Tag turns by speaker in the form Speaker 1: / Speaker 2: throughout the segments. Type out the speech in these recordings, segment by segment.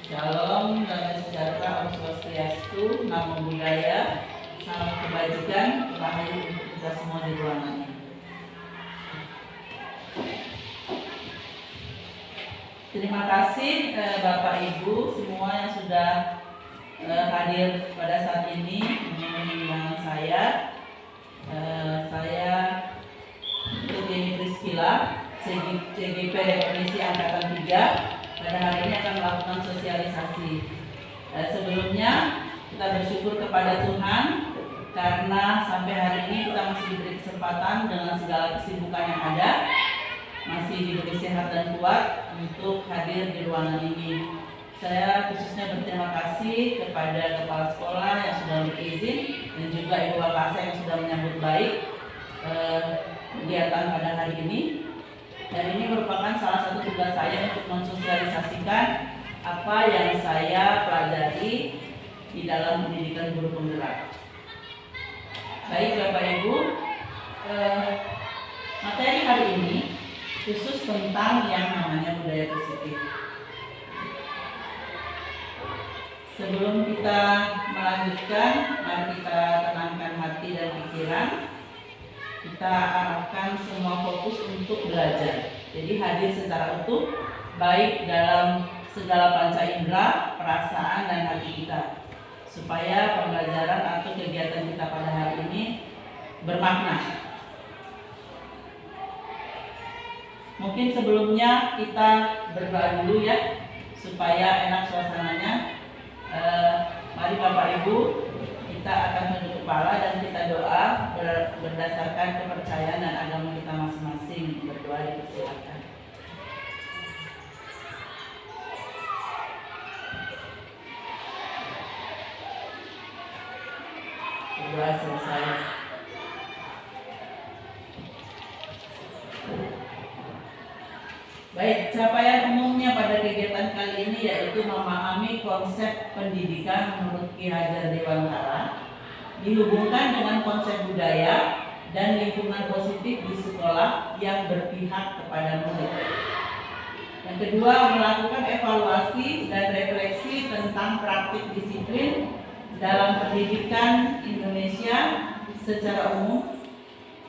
Speaker 1: Shalom, damai sejahtera, Om Swastiastu, Namo Buddhaya, salam kebajikan, rahayu untuk kita semua di ruangan ini. Terima kasih Bapak Ibu semua yang sudah hadir pada saat ini memenuhi undangan saya. Saya Yeni Priscila, CGP Definisi Angkatan 3. Pada hari ini akan melakukan sosialisasi. Sebelumnya kita bersyukur kepada Tuhan karena sampai hari ini kita masih diberi kesempatan dengan segala kesibukan yang ada, masih diberi sehat dan kuat untuk hadir di ruangan ini. Saya khususnya berterima kasih kepada kepala sekolah yang sudah berizin dan juga ibu bapak saya yang sudah menyambut baik kegiatan pada hari ini. Dan ini merupakan salah satu tugas saya untuk mensosialisasikan apa yang saya pelajari di dalam pendidikan guru penggerak. Baik Bapak Ibu, materi hari ini khusus tentang yang namanya budaya positif. Sebelum kita melanjutkan, mari kita tenangkan hati dan pikiran. Kita arahkan semua fokus untuk belajar. Jadi hadir secara utuh, baik dalam segala panca indera, perasaan dan hati kita, supaya pembelajaran atau kegiatan kita pada hari ini bermakna. Mungkin sebelumnya kita berdoa dulu ya, supaya enak suasananya. Mari Bapak Ibu, kita akan tunduk kepala dan kita doa berdasarkan kepercayaan dan agama kita masing-masing. Berdoa dipersilakan. Berdoa selesai. Baik, capaian umumnya pada kegiatan kali ini yaitu memahami konsep pendidikan menurut Ki Hajar Dewantara, dihubungkan dengan konsep budaya dan lingkungan positif di sekolah yang berpihak kepada murid. Yang kedua, melakukan evaluasi dan refleksi tentang praktik disiplin dalam pendidikan Indonesia secara umum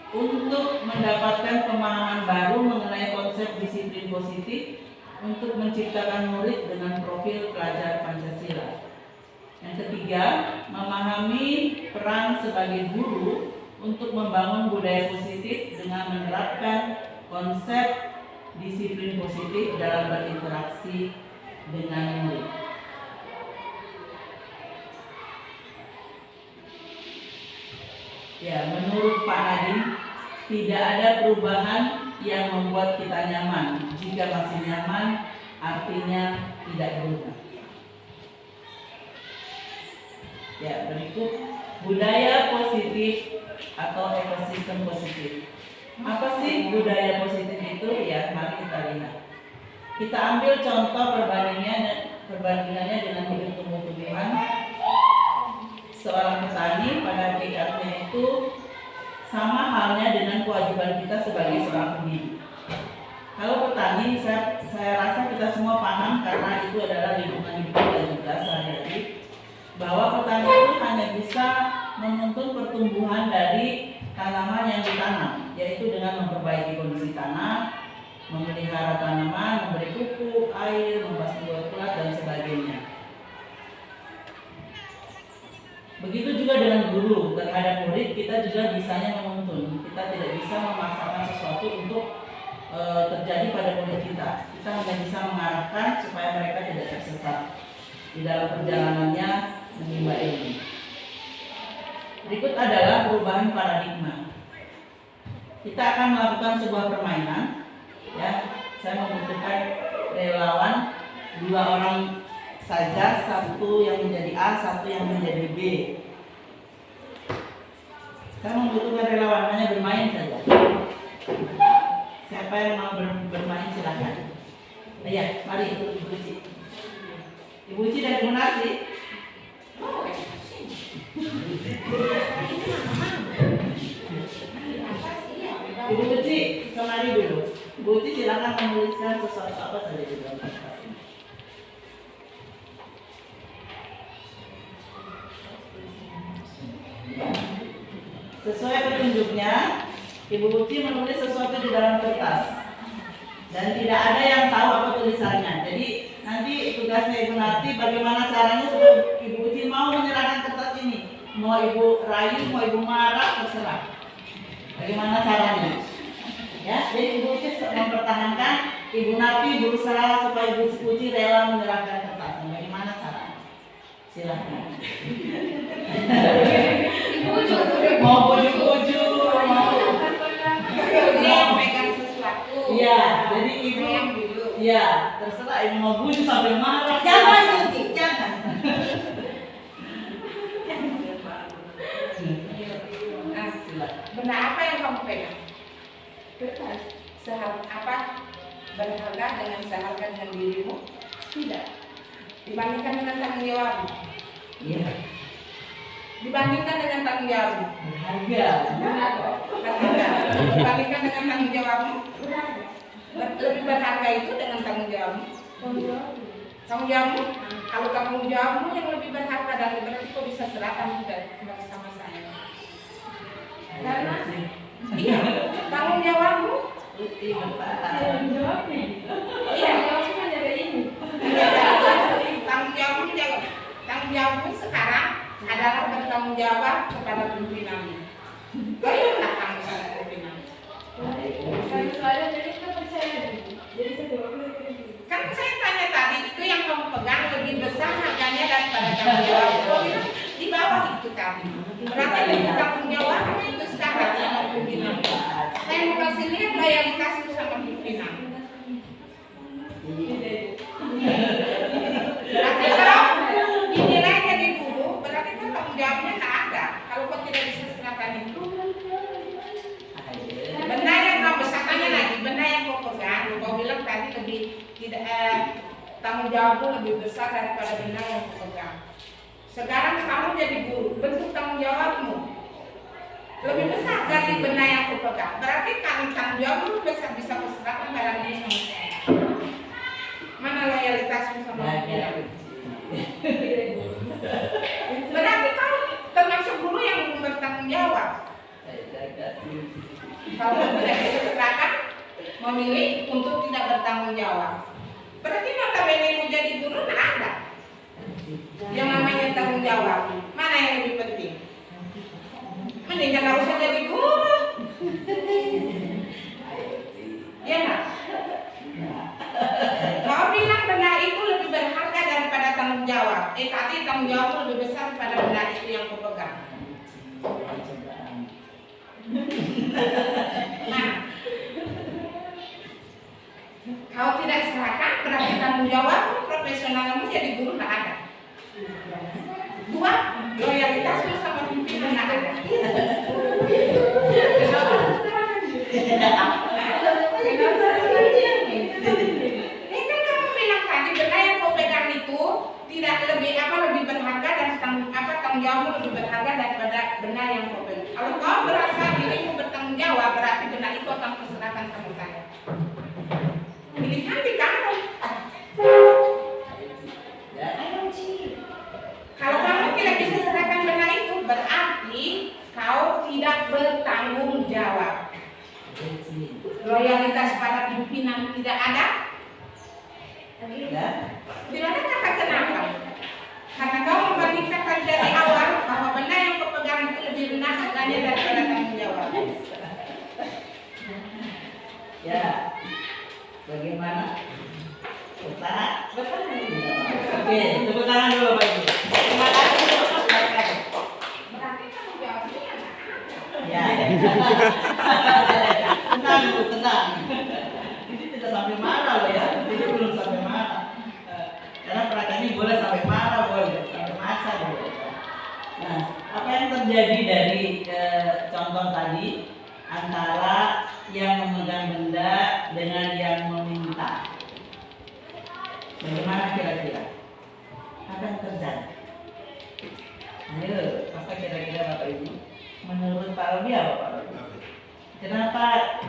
Speaker 1: untuk mendapatkan pemahaman baru mengenai konsep disiplin positif untuk menciptakan murid dengan profil pelajar Pancasila. Yang ketiga, memahami peran sebagai guru untuk membangun budaya positif dengan menerapkan konsep disiplin positif dalam berinteraksi dengan murid. Ya, menurut Pak Nadiem, tidak ada perubahan yang membuat kita nyaman. Jika masih nyaman, artinya tidak berubah. Ya, berikut budaya positif atau ekosistem positif. Apa sih budaya positif itu? Ya, mari kita lihat. Kita ambil contoh perbandingannya dengan hidup tumbuh-tumbuhan. Seorang petani pada hakikatnya itu sama halnya dengan kewajiban kita sebagai seorang pendidik. Kalau petani, saya rasa kita semua paham karena itu adalah lingkungan hidup kita juga sehari-hari, bahwa petani itu hanya bisa menuntun pertumbuhan dari tanaman yang ditanam, yaitu dengan memperbaiki kondisi tanah, memelihara tanaman, memberi pupuk, air, membasmi kulat dan sebagainya. Begitu juga dengan guru terhadap murid, kita juga bisanya menuntun. Kita tidak bisa memaksakan sesuatu untuk terjadi pada murid kita. Kita hanya bisa mengarahkan supaya mereka tidak tersesat di dalam perjalanannya menimba ilmu. Berikut adalah perubahan paradigma. Kita akan melakukan sebuah permainan. Ya, saya membutuhkan relawan 2 orang saja, 1 yang menjadi A, 1 yang menjadi B. Saya membutuhkan relawan, hanya bermain saja. Siapa yang mau bermain silakan. Ya, mari Ibu Uci. Ibu Uci dari mana sih? Ibu Uci, kemari dulu. Ibu Uci silakan menuliskan sesuatu apa saja di dalam kertas. petunjuknya, Ibu Uci menulis sesuatu di dalam kertas dan tidak ada yang tahu apa tulisannya. Jadi nanti tugasnya Ibu Nati bagaimana caranya supaya Ibu Uci mau menyerahkan kertas ini. Mau Ibu rayu, mau Ibu marah, terserah. Bagaimana caranya? Ya, jadi Ibu Uci mempertahankan, Ibu Nati berusaha supaya Ibu Uci rela menyerahkan kertasnya. Bagaimana caranya? Silahkan. Mau bujuk-bujuk, mau
Speaker 2: pegang sesuatu.
Speaker 1: Iya, jadi Ibu ya terserah Ibu mau bujuk sampai marah.
Speaker 2: Jangan, jangan. Nah, benda apa yang kamu pegang? Kertas. Berharga dengan seharga dengan dirimu? Tidak. Dibandingkan dengan tanggung jawabmu?
Speaker 1: Iya.
Speaker 2: Dibandingkan dengan tanggung jawabmu?
Speaker 1: Berharga.
Speaker 2: Berharga. Dibandingkan dengan tanggung jawabmu? Berharga. Lebih berharga itu dengan tanggung jawabmu? Tanggung jawabmu? Kalau tanggung jawabmu yang lebih berharga, dan berarti kau bisa serahkan kembali sama saya. Karena iya, tanggung jawabmu.
Speaker 1: Iya.
Speaker 2: Tanggung jawabmu sekarang adalah bertanggung jawab kepada pimpinanmu. Bagaimana kamu sama pimpinan? Kan saya tanya tadi, itu yang kamu pegang lebih besar harganya daripada tanggung jawab. Kau bilang di bawah itu kami. Berarti lebih tanggung jawabmu itu sekarang sama pimpinan. Saya mau kasih lihat loyalitasmu sama pimpinan. Berarti kalau dinilai jadi guru, berarti kan tanggung jawabnya tak ada. Kalau kau tidak bisa serahkan itu, benda yang kau besarkannya lagi, benda yang kau pegang, kau bilang tadi lebih tidak tanggung jawabmu lebih besar daripada benda yang kau pegang. Sekarang kamu jadi guru, bentuk tanggung jawabmu lebih besar dari benda yang kau pegang. Berarti kan tanggung jawabmu besar, bisa kau serahkan barang ini sama saya. Mana loyalitasmu sama dia? Berarti kau termasuk guru yang bertanggung jawab. Kalau tidak bisa serahkan, memilih untuk tidak bertanggung jawab. Berarti notabene jadi guru tidak ada. Yang namanya tanggung jawab, mana yang lebih penting? Mending jangan usah jadi guru. Ya nak? Kau bilang benda itu lebih berharga daripada tanggung jawab. Tadi tanggung jawabmu lebih besar daripada benda itu yang kau pegang. Nah, kau tidak serahkan, berarti tanggung jawabmu, profesionalmu jadi guru tidak ada. Dua, loyalitasmu sama pimpinan tidak ada. Kan kamu bilang tadi benda yang kau pegang itu tidak lebih berharga dan tanggung jawabmu lebih berharga daripada benda yang kau pegang. Kalau kau merasa dirimu bertanggung jawab, berarti benda itu akan kuserahkan sama saya. Pilihan di kamu. Kalau kamu tidak bisa serahkan benda itu, berarti kau tidak bertanggung jawab. Loyalitas pada pimpinan tidak ada. Tidak ada kata kenapa? Karena kau membandingkan dari awal bahwa benda yang kau pegang itu lebih rendah harganya daripada tanggung jawab.
Speaker 1: Ya, bagaimana? Bertahan? Oke, tepuk tangan dulu Pak Ibu. Terima kasih.
Speaker 2: Berarti tanggung jawabnya ada.
Speaker 1: Ya. Tenang Bu, tenang. Ini tidak sampai marah loh ya. Ini belum sampai marah. Karena peragaan ini boleh sampai marah, boleh sampai maksa boleh. Nah, apa yang terjadi dari contoh tadi antara yang memegang benda dengan yang meminta? Bagaimana kira-kira? Apa yang terjadi? Ayo, apa kira-kira Bapak Ibu? Menurut Pak Robi apa Pak Robi? Kenapa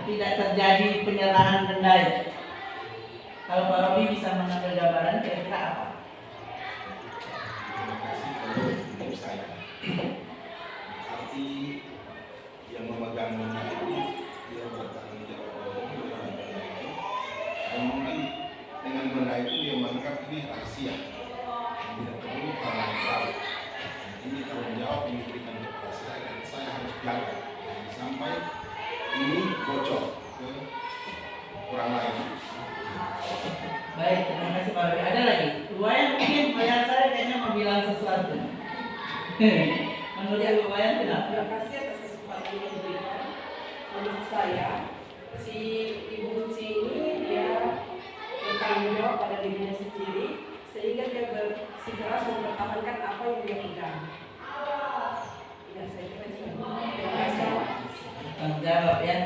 Speaker 1: tidak terjadi penyerahan benda itu? Kalau Pak Robi bisa mengambil gambaran, kira-kira apa?
Speaker 3: Arti yang memegang benda itu dia bertanggung jawab dengan benda itu, dan mungkin dengan benda itu dia menganggap ini rahasia yang tidak perlu orang lain tahu. Ini tanggung jawab yang diberikan kepada saya dan saya harus jaga jangan sampai ini bocor ke orang lain.
Speaker 1: Baik, terima kasih Pak Robi. Ada lagi? Wayan mungkin Wayan saya kayaknya mau bilang sesuatu. Menurut Ibu Wayan kenapa?
Speaker 4: Terima kasih atas kesempatan yang diberikan. Menurut saya, si Ibu Uci ini dia bertanggung jawab pada dirinya sendiri, sehingga dia bersikeras mempertahankan apa yang dia pegang. Ya, saya kira itu. Terima kasih.
Speaker 1: Tanggung jawab ya.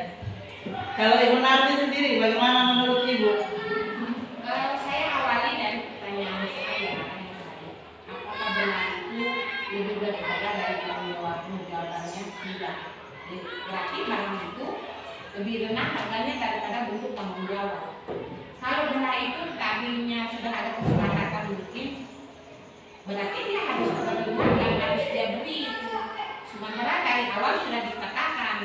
Speaker 1: Kalau Ibu Narti sendiri, bagaimana menurut Ibu?
Speaker 2: Saya awali dari pertanyaan saya, apakah benar itu lebih daripada dari tanggung jawabannya? Tidak. Berarti barang itu lebih rendah harganya daripada bentuk tanggung jawab. Kalau benar itu tadinya sudah ada kesepakatan bikin, berarti dia harus menerima yang harus dia beri itu. Sementara dari awal sudah dikatakan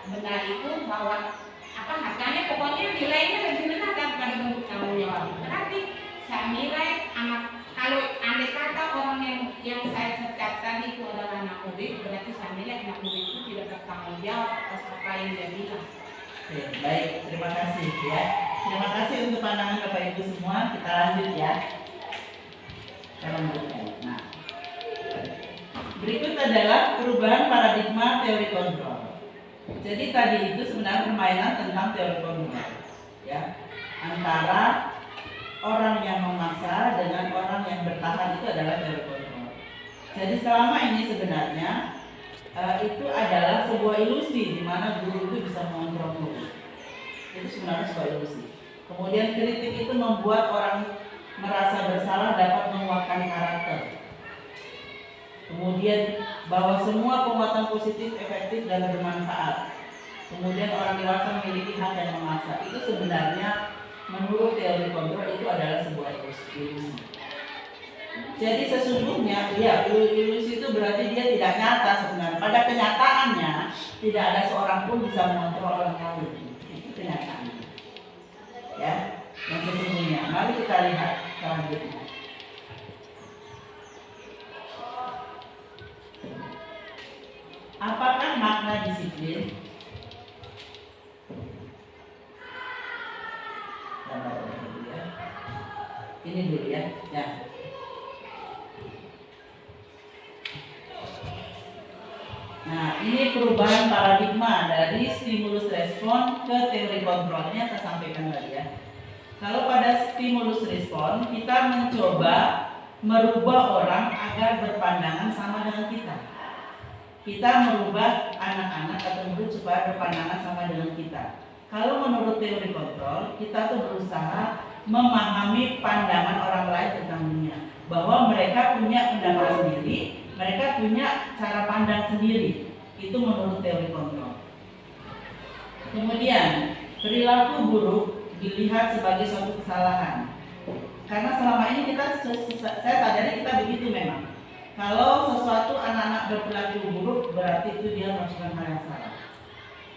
Speaker 2: benar itu bahwa apa harganya pokoknya nilainya lebih rendah daripada bentuk tanggung jawab. Berarti saya nilai anak, kalau andai kata orang yang saya cerita tadi itu adalah anak murid, berarti saya nilai anak murid itu tidak bertanggung jawab atas apa yang dia bilang.
Speaker 1: Oke, baik, terima kasih ya. Terima kasih untuk pandangan Bapak Ibu semua. Kita lanjut ya. Kita lanjutkan. Nah, berikut adalah perubahan paradigma teori kontrol. Jadi tadi itu sebenarnya permainan tentang teori kontrol, ya, antara orang yang memaksa dengan orang yang bertahan itu adalah teori kontrol. Jadi selama ini sebenarnya itu adalah sebuah ilusi di mana guru itu bisa mengontrol guru. Itu sebenarnya sebuah ilusi. Kemudian kritik itu membuat orang merasa bersalah dapat menguatkan karakter. Kemudian bahwa semua penguatan positif efektif dan bermanfaat. Kemudian orang dewasa memiliki hak yang memaksa. Itu sebenarnya menurut teori kontrol itu adalah sebuah ilusi. Jadi sesungguhnya ya ilusi itu berarti dia tidak nyata sebenarnya. Pada kenyataannya tidak ada seorang pun bisa mengontrol orang lain. Itu kenyataannya. Ya, yang sesungguhnya. Mari kita lihat selanjutnya. Apakah makna disiplin? Ini dulu ya. Ya. Nah, ini perubahan paradigma dari stimulus respon ke teori kontrolnya saya sampaikan tadi ya. Kalau pada stimulus respon kita mencoba merubah orang agar berpandangan sama dengan kita. Kita merubah anak-anak atau murid supaya berpandangan sama dengan kita. Kalau menurut teori kontrol, kita tuh berusaha memahami pandangan orang lain tentang dunia, bahwa mereka punya pendapat sendiri, mereka punya cara pandang sendiri. Itu menurut teori kontrol. Kemudian perilaku buruk dilihat sebagai suatu kesalahan, karena selama ini saya sadari kita begitu memang. Kalau sesuatu anak-anak berperilaku buruk berarti itu dia melakukan hal yang salah.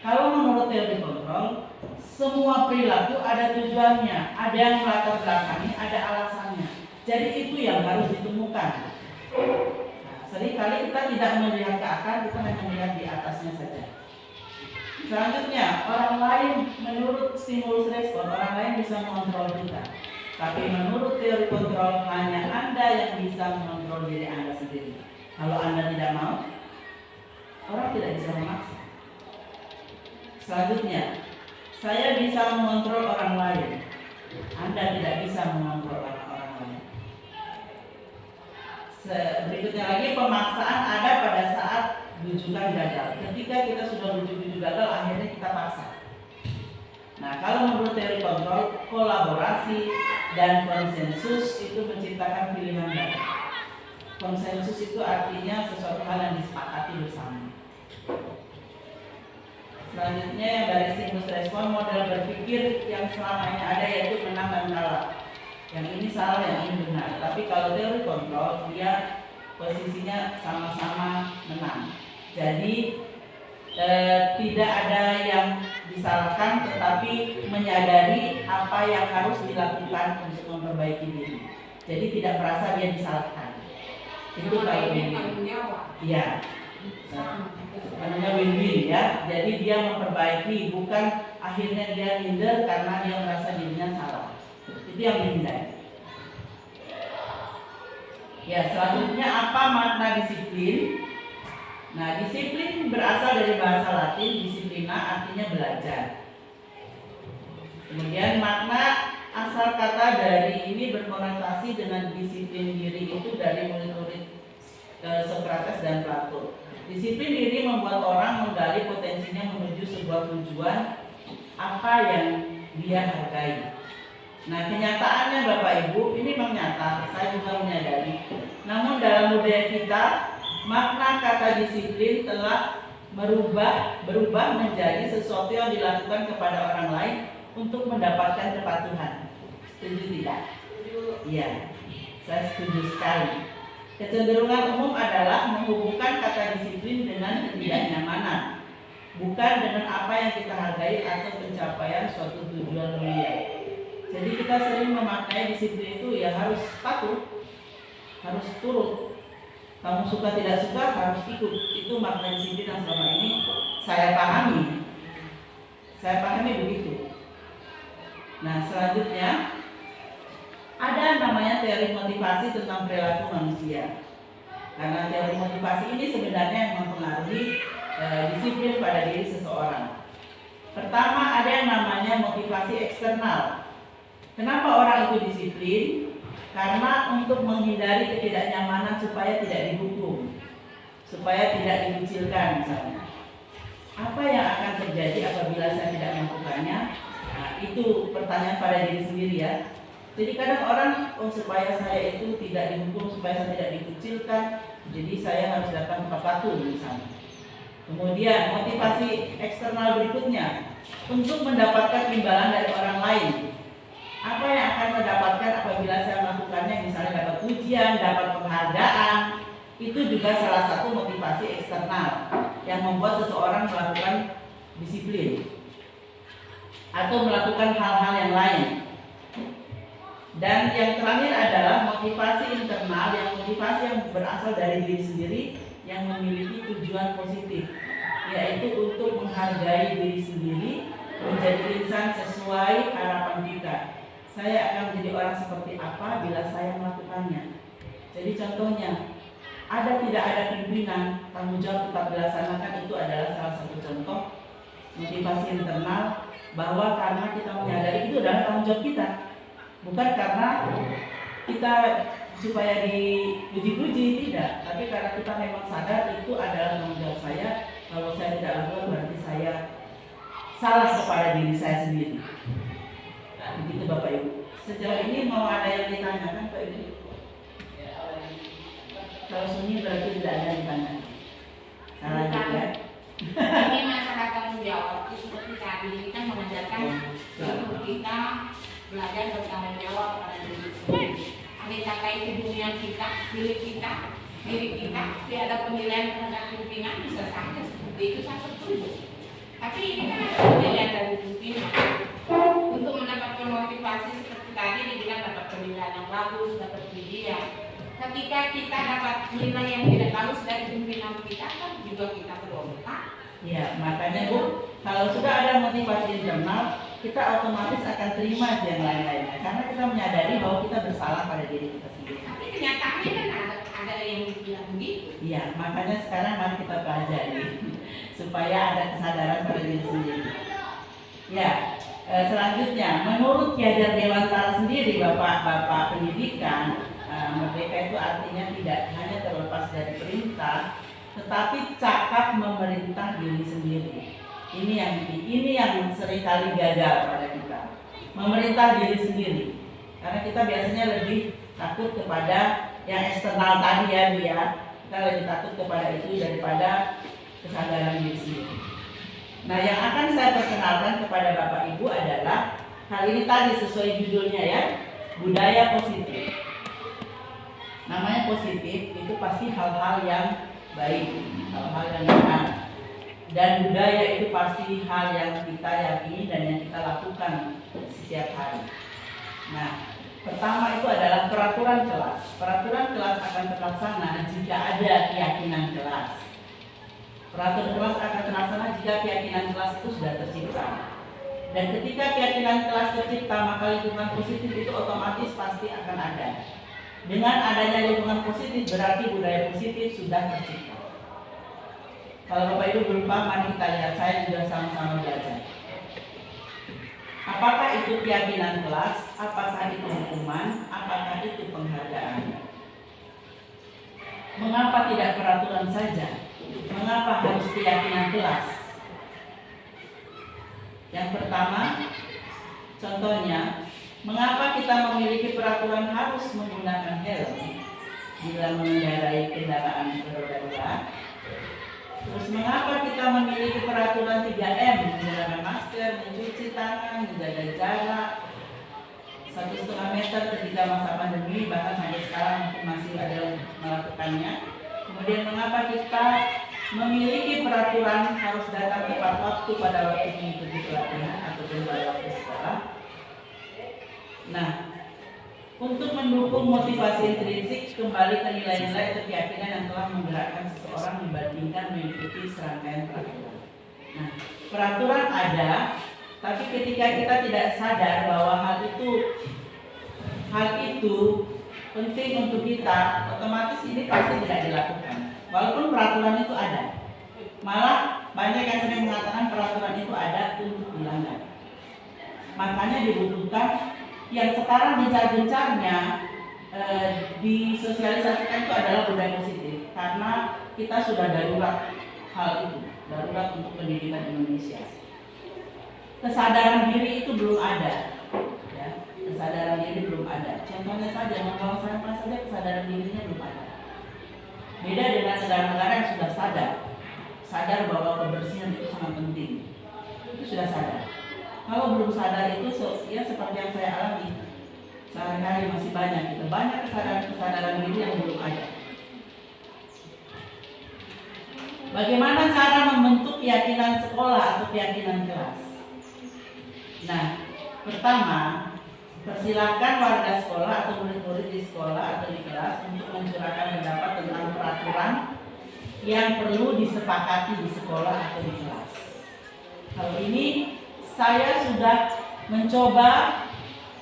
Speaker 1: Kalau menurut teori kontrol, semua perilaku ada tujuannya, ada yang melatar belakangi, ada alasannya. Jadi itu yang harus ditemukan. Nah, seringkali kita tidak melihat ke akar, kita hanya melihat di atasnya saja. Selanjutnya, orang lain menurut stimulus respon, orang lain bisa mengontrol kita. Tapi menurut teori kontrol, hanya Anda yang bisa mengontrol diri Anda sendiri. Kalau Anda tidak mau, orang tidak bisa memaksa. Selanjutnya, saya bisa mengontrol orang lain. Anda tidak bisa mengontrol orang lain. Berikutnya lagi, pemaksaan ada pada saat rujukan gagal. Ketika kita sudah rujuk gagal, akhirnya kita paksa. Nah, kalau menurut teori kontrol, kolaborasi dan konsensus itu menciptakan pilihan baru. Konsensus itu artinya sesuatu hal yang disepakati bersama. Selanjutnya yang dari stimulus respon, model berpikir yang selama ini ada yaitu menang dan kalah. Yang ini salah, yang ini benar. Tapi kalau teori kontrol, dia posisinya sama-sama menang. Jadi tidak ada yang disalahkan, tetapi menyadari apa yang harus dilakukan untuk memperbaiki diri. Jadi tidak merasa dia disalahkan. Itu kalau ini. Iya. Namanya win-win ya. Jadi dia memperbaiki, bukan akhirnya dia minder karena dia merasa dirinya salah. Itu yang dihindari. Ya, selanjutnya apa makna disiplin? Nah, disiplin berasal dari bahasa Latin disiplina, artinya belajar. Kemudian makna asal kata dari ini berkonotasi dengan disiplin diri itu dari murid-murid Sokrates dan Plato. Disiplin diri membuat orang menggali potensinya menuju sebuah tujuan apa yang dia hargai. Nah, kenyataannya Bapak Ibu ini memang nyata, saya juga menyadari. Namun dalam budaya kita, makna kata disiplin telah berubah menjadi sesuatu yang dilakukan kepada orang lain untuk mendapatkan kepatuhan. Setuju tidak? Iya, saya setuju sekali. Kecenderungan umum adalah menghubungkan kata disiplin dengan ketidaknyamanan, bukan dengan apa yang kita hargai atau pencapaian suatu tujuan mulia. Jadi kita sering memaknai disiplin itu ya harus patuh, harus turut. Kamu suka tidak suka harus ikut. Itu makna disiplin yang selama ini saya pahami. Saya pahami begitu. Nah, selanjutnya ada namanya teori motivasi tentang perilaku manusia. Karena teori motivasi ini sebenarnya yang mempengaruhi disiplin pada diri seseorang. Pertama, ada yang namanya motivasi eksternal. Kenapa orang itu disiplin? Karena untuk menghindari ketidaknyamanan supaya tidak dihukum, supaya tidak dikucilkan misalnya. Apa yang akan terjadi apabila saya tidak melakukannya? Nah, itu pertanyaan pada diri sendiri ya. Jadi kadang orang, supaya saya itu tidak dihukum, supaya saya tidak dikucilkan, jadi saya harus datang tepat waktu misalnya. Kemudian motivasi eksternal berikutnya, untuk mendapatkan imbalan dari orang lain. Apa yang akan saya dapatkan apabila saya melakukannya, misalnya dapat pujian, dapat penghargaan, itu juga salah satu motivasi eksternal yang membuat seseorang melakukan disiplin atau melakukan hal-hal yang lain. Dan yang terakhir adalah motivasi internal, yang motivasi yang berasal dari diri sendiri yang memiliki tujuan positif, yaitu untuk menghargai diri sendiri, menjadi insan sesuai harapan kita. Saya akan menjadi orang seperti apa bila saya melakukannya. Jadi contohnya, tidak ada pimpinan, tanggung jawab tetap dilaksanakan, itu adalah salah satu contoh motivasi internal, bahwa karena kita menyadari itu adalah tanggung jawab kita, bukan karena kita supaya dipuji-puji, tidak, tapi karena kita memang sadar itu adalah tanggung jawab saya. Kalau saya tidak lakukan berarti saya salah kepada diri saya sendiri. Begitu Bapak Ibu. Sejauh ini mau ada yang ditanyakan Pak Ibu? Kalau sunyi berarti tidak ada yang ditanyakan. Salah juga.
Speaker 2: Ini masalah tanggung jawab. Seperti tadi kita mengajarkan untuk kita belajar bertanggung jawab pada diri sendiri. Andai kata itu dunia kita, diri kita, tidak ada penilaian terhadap pimpinan, bisa saja seperti itu, saya setuju. Tapi ini kan ada penilaian dari pimpinan. Untuk mendapatkan motivasi seperti tadi dibilang dapat penilaian yang bagus, dapat pujian. Ketika kita dapat nilai yang tidak bagus dari pimpinan kita, kan juga kita berontak.
Speaker 1: Ya, makanya Bu, kalau sudah ada motivasi internal, kita otomatis akan terima yang lain-lainnya, karena kita menyadari bahwa kita bersalah pada diri kita sendiri.
Speaker 2: Tapi kenyataannya kan ada yang bilang begitu.
Speaker 1: Iya, makanya sekarang mari kita pelajari supaya ada kesadaran pada diri sendiri. Ya. Selanjutnya, menurut Ki Hajar Dewantara sendiri, Bapak pendidikan, merdeka itu artinya tidak hanya terlepas dari perintah, tetapi cakap memerintah diri sendiri. Ini yang seringkali gagal pada kita, memerintah diri sendiri. Karena kita biasanya lebih takut kepada yang eksternal tadi ya, kita lebih takut kepada itu daripada kesadaran diri sendiri. Nah, yang akan saya perkenalkan kepada Bapak Ibu adalah hal ini tadi sesuai judulnya ya, budaya positif. Namanya positif itu pasti hal-hal yang baik, hal-hal yang benar. dan budaya itu pasti hal yang kita yakini dan yang kita lakukan setiap hari. Nah, pertama itu adalah peraturan kelas. Peraturan kelas akan terlaksana jika ada keyakinan kelas. Peraturan kelas akan terlaksana jika keyakinan kelas itu sudah tercipta. Dan ketika keyakinan kelas tercipta, maka lingkungan positif itu otomatis pasti akan ada. Dengan adanya lingkungan positif berarti budaya positif sudah tercipta. Kalau Bapak Ibu belum paham, mari kita lihat, saya juga sama-sama belajar. Apakah itu keyakinan kelas? Apakah itu hukuman? Apakah itu penghargaan? Mengapa tidak peraturan saja? Mengapa harus keyakinan kelas? Yang pertama, contohnya, mengapa kita memiliki peraturan harus menggunakan helm bila mengendarai kendaraan beroda dua? Terus mengapa kita memiliki peraturan 3M, menggunakan masker, mencuci tangan, menjaga jarak 1,5 meter ketika masa pandemi, bahkan sampai sekarang mungkin masih ada yang melakukannya. Kemudian mengapa kita memiliki peraturan harus datang tepat waktu pada waktu mengikuti pelatihan ataupun pada waktu sekolah. Nah, untuk mendukung motivasi intrinsik, kembali ke nilai-nilai atau keyakinan yang telah menggerakkan seseorang dibandingkan mengikuti serangkaian peraturan. Nah, peraturan ada, tapi ketika kita tidak sadar bahwa hal itu penting untuk kita, otomatis ini pasti tidak dilakukan. Walaupun peraturan itu ada, malah banyak yang sering mengatakan peraturan itu ada untuk dilanggar. Makanya dibutuhkan yang sekarang gencar-gencarnya disosialisasikan itu adalah budaya positif, karena kita sudah darurat hal itu, darurat untuk pendidikan Indonesia. Kesadaran diri itu belum ada, ya, kesadaran diri belum ada. Contohnya saja membuang sampah saja kesadaran dirinya belum ada. Beda dengan negara-negara yang sudah sadar bahwa kebersihan itu sangat penting, itu sudah sadar. Kalau belum sadar itu, ya seperti yang saya alami sehari-hari masih banyak kesadaran diri yang belum ada. Bagaimana cara membentuk keyakinan sekolah atau keyakinan kelas? Nah, pertama, persilakan warga sekolah atau murid-murid di sekolah atau di kelas untuk mencurahkan pendapat tentang peraturan yang perlu disepakati di sekolah atau di kelas. Kalau ini saya sudah mencoba,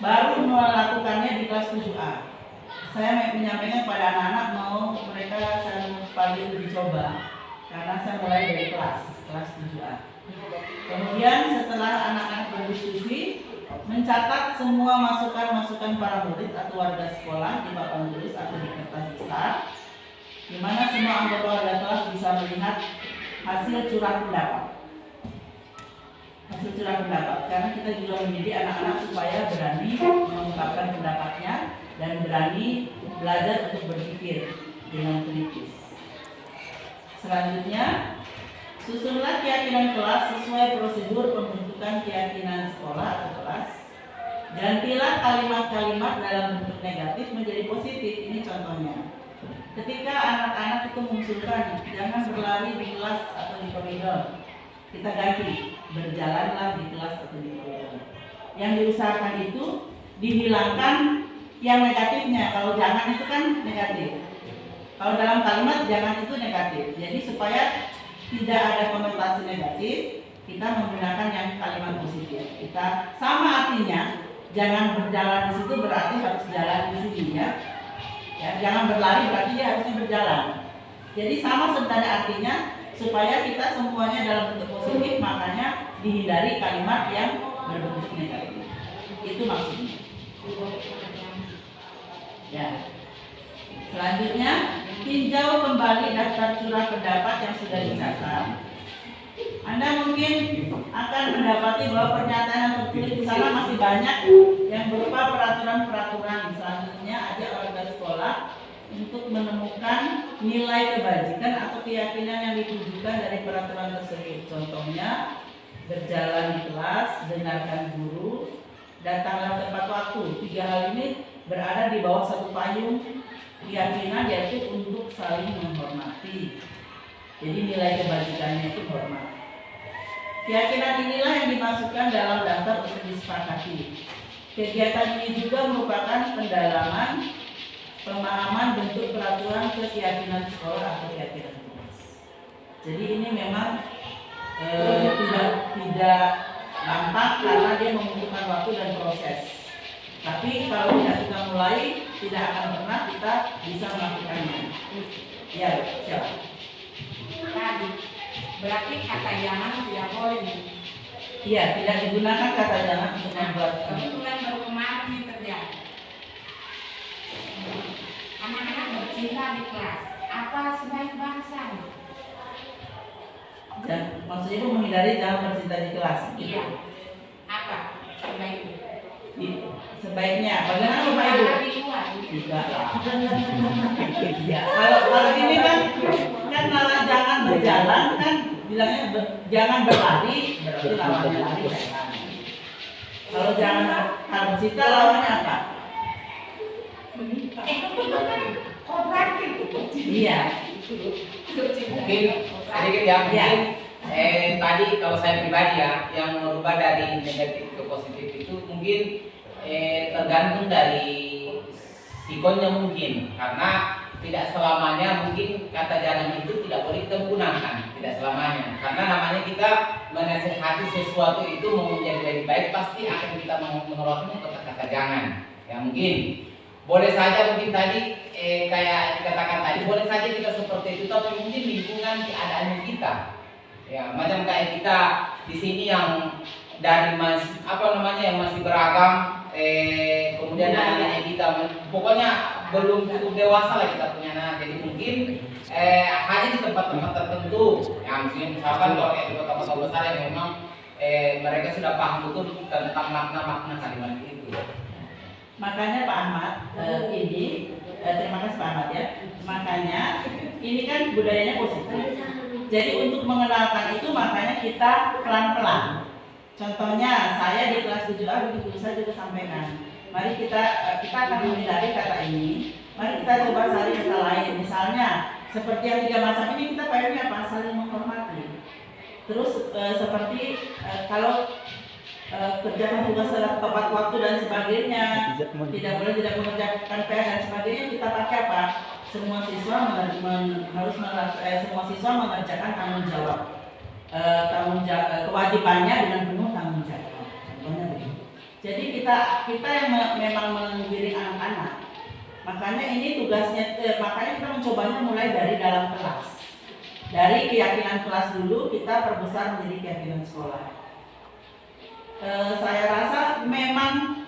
Speaker 1: baru melakukannya di kelas 7A. Saya menyampaikan kepada anak-anak saya panggil dicoba, karena saya mulai dari kelas 7A. Kemudian setelah anak-anak berdiskusi, mencatat semua masukan-masukan para murid atau warga sekolah di papan tulis atau di kertas besar, di mana semua anggota warga kelas bisa melihat hasil curah pendapat. Karena kita juga mendidik anak-anak supaya berani mengungkapkan pendapatnya dan berani belajar untuk berpikir dengan kritis. Selanjutnya, susunlah keyakinan kelas sesuai prosedur pembentukan keyakinan sekolah atau kelas. Gantilah kalimat-kalimat dalam bentuk negatif menjadi positif. Ini contohnya. Ketika anak-anak itu mengusulkan jangan berlari di kelas atau di koridor, kita ganti berjalanlah di kelas atau di koridor. Yang diusahakan itu dihilangkan yang negatifnya. Kalau jangan itu kan negatif. Kalau dalam kalimat jangan itu negatif. Jadi supaya tidak ada konotasi negatif, kita menggunakan yang kalimat positif. Kita sama artinya, jangan berjalan di situ berarti harus jalan di sini ya. Jangan berlari berarti dia harusnya berjalan. Jadi sama sebenarnya artinya, supaya kita semuanya dalam bentuk positif, makanya dihindari kalimat yang berbentuk negatif. Itu maksudnya. Ya. Selanjutnya, tinjau kembali daftar curah pendapat yang sudah dicatat. Anda mungkin akan mendapati bahwa pernyataan yang tertulis di sana masih banyak yang berupa peraturan-peraturan. Selanjutnya, ajak warga sekolah untuk menemukan nilai kebajikan atau keyakinan yang ditujukan dari peraturan tersebut. Contohnya, berjalan di kelas, dengarkan guru, datanglah tepat waktu. 3 hal ini berada di bawah satu payung keyakinan, yaitu untuk saling menghormati. Jadi nilai kebajikannya itu hormat. Keyakinan inilah yang dimasukkan dalam daftar untuk disepakati. Kegiatan ini juga merupakan pendalaman pemahaman bentuk peraturan keyakinan sekolah atau keyakinan kelas. Jadi ini memang tidak gampang karena dia membutuhkan waktu dan proses. Tapi kalau tidak kita mulai, tidak akan pernah kita bisa melakukannya. Ya, siap.
Speaker 2: Tadi berarti kata jangan tidak boleh.
Speaker 1: Iya, tidak digunakan kata jangan untuk membuat
Speaker 2: Kebetulan baru kemarin ini terjadi. Anak-anak bercinta di kelas. Apa sebaik bangsa?
Speaker 1: dan maksudnya itu menghindari jangan bercinta di kelas.
Speaker 2: Iya. Apa sebaiknya?
Speaker 1: Sebaiknya, bagaimana Bapak Ibu?
Speaker 2: Di luar.
Speaker 1: Tidak. Ya, kalau ini kan malah jangan berjalan kan bilangnya jangan berlari, berarti lawannya lari kan. Kalau jangan bercinta lawannya apa?
Speaker 2: Oh berarti.
Speaker 1: Iya.
Speaker 5: Mungkin sedikit ya, mungkin tadi kalau saya pribadi ya, yang merubah dari negatif ke positif itu mungkin tergantung dari sikonnya mungkin, karena tidak selamanya mungkin kata jangan itu tidak boleh kita gunakan, tidak selamanya, karena namanya kita menasihati sesuatu itu mau menjadi lebih baik pasti akan kita mengeluarkan kata-kata jangan. Ya mungkin boleh saja mungkin tadi kayak dikatakan tadi boleh saja kita seperti itu, tapi mungkin lingkungan keadaannya kita ya macam kayak kita di sini yang dari masih yang masih beragam, kemudian anak-anaknya kita pokoknya belum cukup dewasa lah kita punya anak, jadi mungkin hanya di tempat-tempat tertentu yang misalkan kalau di kota-kota besar yang memang mereka sudah paham betul tentang makna-makna kalimat itu.
Speaker 1: Makanya Pak Ahmad terima kasih Pak Ahmad ya. Makanya ini kan budayanya positif. Jadi untuk mengenalkan itu makanya kita pelan-pelan. Contohnya saya di kelas 7A begitu saya juga sampaikan. Mari kita akan menghindari kata ini. Mari kita coba cari kata lain. Misalnya seperti yang 3 macam ini kita pengennya apa? Saling menghormati. Terus seperti kalau kerjakan tugas tepat waktu dan sebagainya, tidak boleh tidak mengerjakan PR dan sebagainya, kita pakai apa? Semua siswa semua siswa mengerjakan tanggung jawab, kewajibannya dengan penuh tanggung jawab. Contohnya begitu. Jadi kita yang memang menggiring anak-anak. Makanya ini tugasnya, makanya kita mencobanya mulai dari dalam kelas. Dari keyakinan kelas dulu kita perbesar menjadi keyakinan sekolah. Saya rasa memang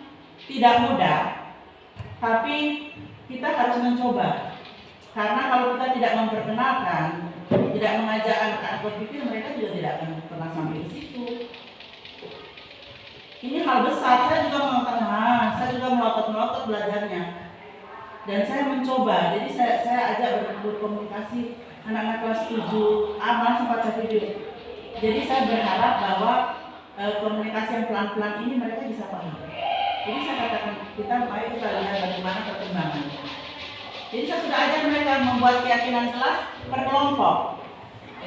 Speaker 1: tidak mudah, tapi kita harus mencoba. Karena kalau kita tidak memperkenalkan, tidak mengajak anak-anak berpikir, mereka juga tidak akan pernah sampai di situ. Ini hal besar. Saya juga mengatakan, saya juga melotot belajarnya, dan saya mencoba. Jadi saya ajak berkomunikasi anak-anak kelas 7A, malah sempat saya video. Jadi saya berharap bahwa komunikasi yang pelan-pelan ini mereka bisa paham. Jadi saya katakan mari kita lihat bagaimana perkembangannya. Jadi saya sudah ajak mereka membuat keyakinan kelas per kelompok.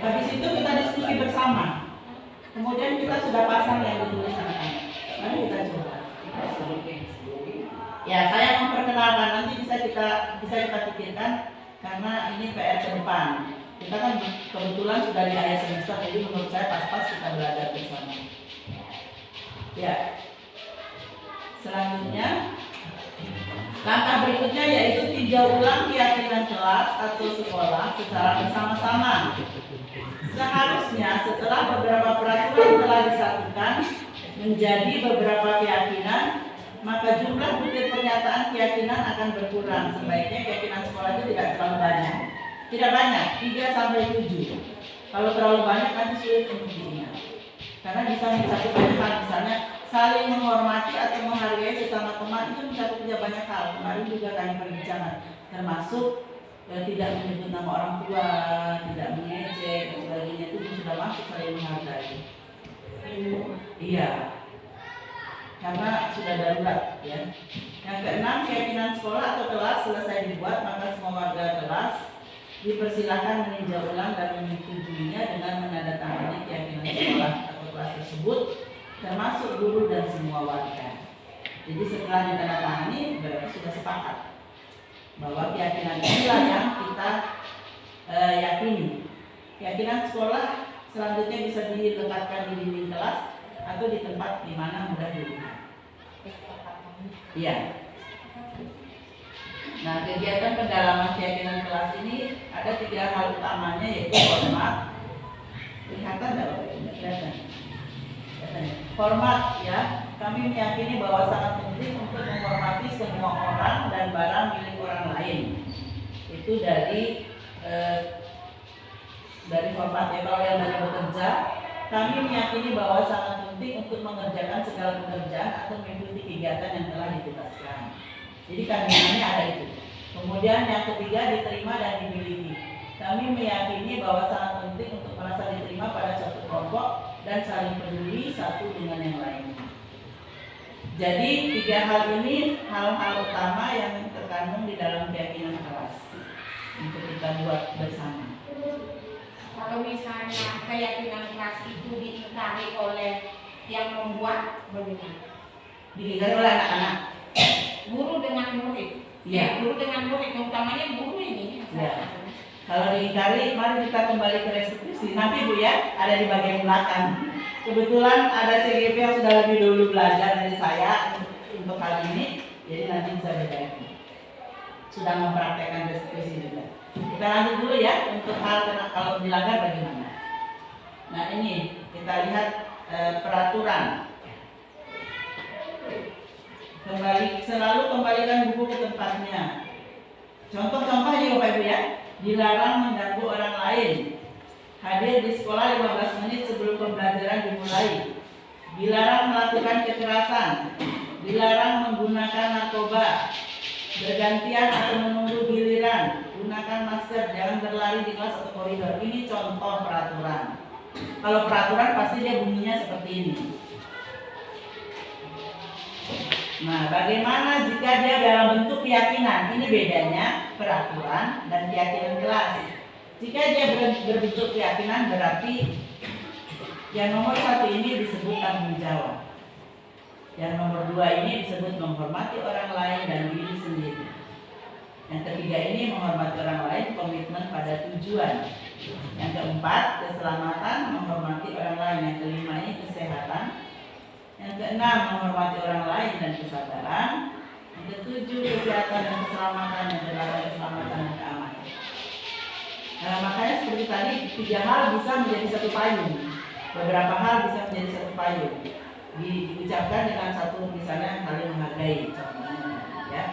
Speaker 1: Habis itu kita diskusi bersama. Kemudian kita sudah pasang yang ditulis anak-anak. Mari kita coba. Ya, saya memperkenalkan, nanti bisa kita pikirkan karena ini PR ke depan. Kita kan kebetulan sudah di akhir semester, jadi menurut saya pas-pas kita belajar bersama. Ya, selanjutnya langkah berikutnya yaitu tinjau ulang keyakinan kelas atau sekolah secara bersama-sama. Seharusnya setelah beberapa peraturan telah disatukan menjadi beberapa keyakinan, maka jumlah butir pernyataan keyakinan akan berkurang. Sebaiknya keyakinan sekolah itu tidak terlalu banyak. Tidak banyak, 3 sampai 7. Kalau terlalu banyak nanti sulit untuk diingat. Karena bisa mencakup banyak hal, misalnya saling menghormati atau menghargai sesama teman itu mencakup banyak hal. Kemarin juga kami berbicara, termasuk tidak menyebut nama orang tua, tidak mengejek dan sebagainya, itu sudah masuk saling menghargai. Iya, karena sudah darurat ya. Yang keenam, keyakinan sekolah atau kelas selesai dibuat, maka semua warga kelas dipersilakan meninjau ulang dan menyetujuinya dengan menandatangani keyakinan sekolah atau kelas tersebut, termasuk guru dan semua warga. Jadi setelah ditandatangani berarti sudah sepakat bahwa keyakinan inilah yang kita yakini. Keyakinan sekolah selanjutnya bisa diletakkan di dinding kelas atau di tempat di mana mudah dilihat. Iya. Nah, kegiatan pendalaman keyakinan kelas ini ada 3 hal utamanya, yaitu hormat. Kelihatan nggak Bapak? Kelihatan. Hormat, ya. Kami meyakini bahwa sangat penting untuk menghormati semua orang dan barang milik orang lain. Itu dari hormat, ya. Kalau yang dari bekerja, kami meyakini bahwa sangat penting untuk mengerjakan segala pekerjaan atau mengikuti kegiatan yang telah ditugaskan. Jadi kandungannya ada itu. Kemudian yang ketiga, diterima dan dimiliki. Kami meyakini bahwa sangat penting untuk merasa diterima pada suatu kelompok dan saling peduli satu dengan yang lainnya. Jadi 3 hal ini hal-hal utama yang terkandung di dalam keyakinan kelas untuk kita buat bersama.
Speaker 2: Kalau misalnya keyakinan kelas itu diingkari oleh yang membuat, bagaimana?
Speaker 1: Diingkari oleh anak-anak.
Speaker 2: Guru dengan murid.
Speaker 1: Iya.
Speaker 2: Guru dengan murid, utamanya guru ini.
Speaker 1: Ya. Kalau diingkari, mari kita kembali ke restitusi. Nanti Bu ya, ada di bagian belakang. Kebetulan ada CGP yang sudah lebih dulu belajar dari saya untuk hal ini, jadi nanti bisa bedain. Sudah mempraktekkan restitusi juga. Kita lanjut dulu ya untuk hal kalau dilanggar bagaimana. Nah ini kita lihat peraturan. Selalu kembalikan buku ke tempatnya. Contoh-contohnya Bapak Ibu ya, dilarang mengganggu orang lain. Hadir di sekolah 15 menit sebelum pembelajaran dimulai. Dilarang melakukan kekerasan. Dilarang menggunakan narkoba. Bergantian atau menunggu giliran. Gunakan masker, jangan berlari di kelas atau koridor. Ini contoh peraturan. Kalau peraturan pasti dia bunyinya seperti ini. Nah, bagaimana jika dia dalam bentuk keyakinan? Ini bedanya peraturan dan keyakinan kelas. Jika dia berbentuk keyakinan berarti yang nomor 1 ini disebut tanggung jawab. Yang nomor 2 ini disebut menghormati orang lain dan diri sendiri. Yang ketiga ini menghormati orang lain, komitmen pada tujuan. Yang keempat, keselamatan, menghormati orang lain. Yang kelima ini kesehatan. Yang keenam, menghormati orang lain dan kesabaran. Yang ketujuh, kesehatan dan keselamatan. Yang kedelapan, keselamatan dan keamanan. Nah, makanya seperti tadi, 3 hal bisa menjadi satu payung. Beberapa hal bisa menjadi satu payung. Diucapkan dengan satu misalnya saling menghargai, contohnya, ya.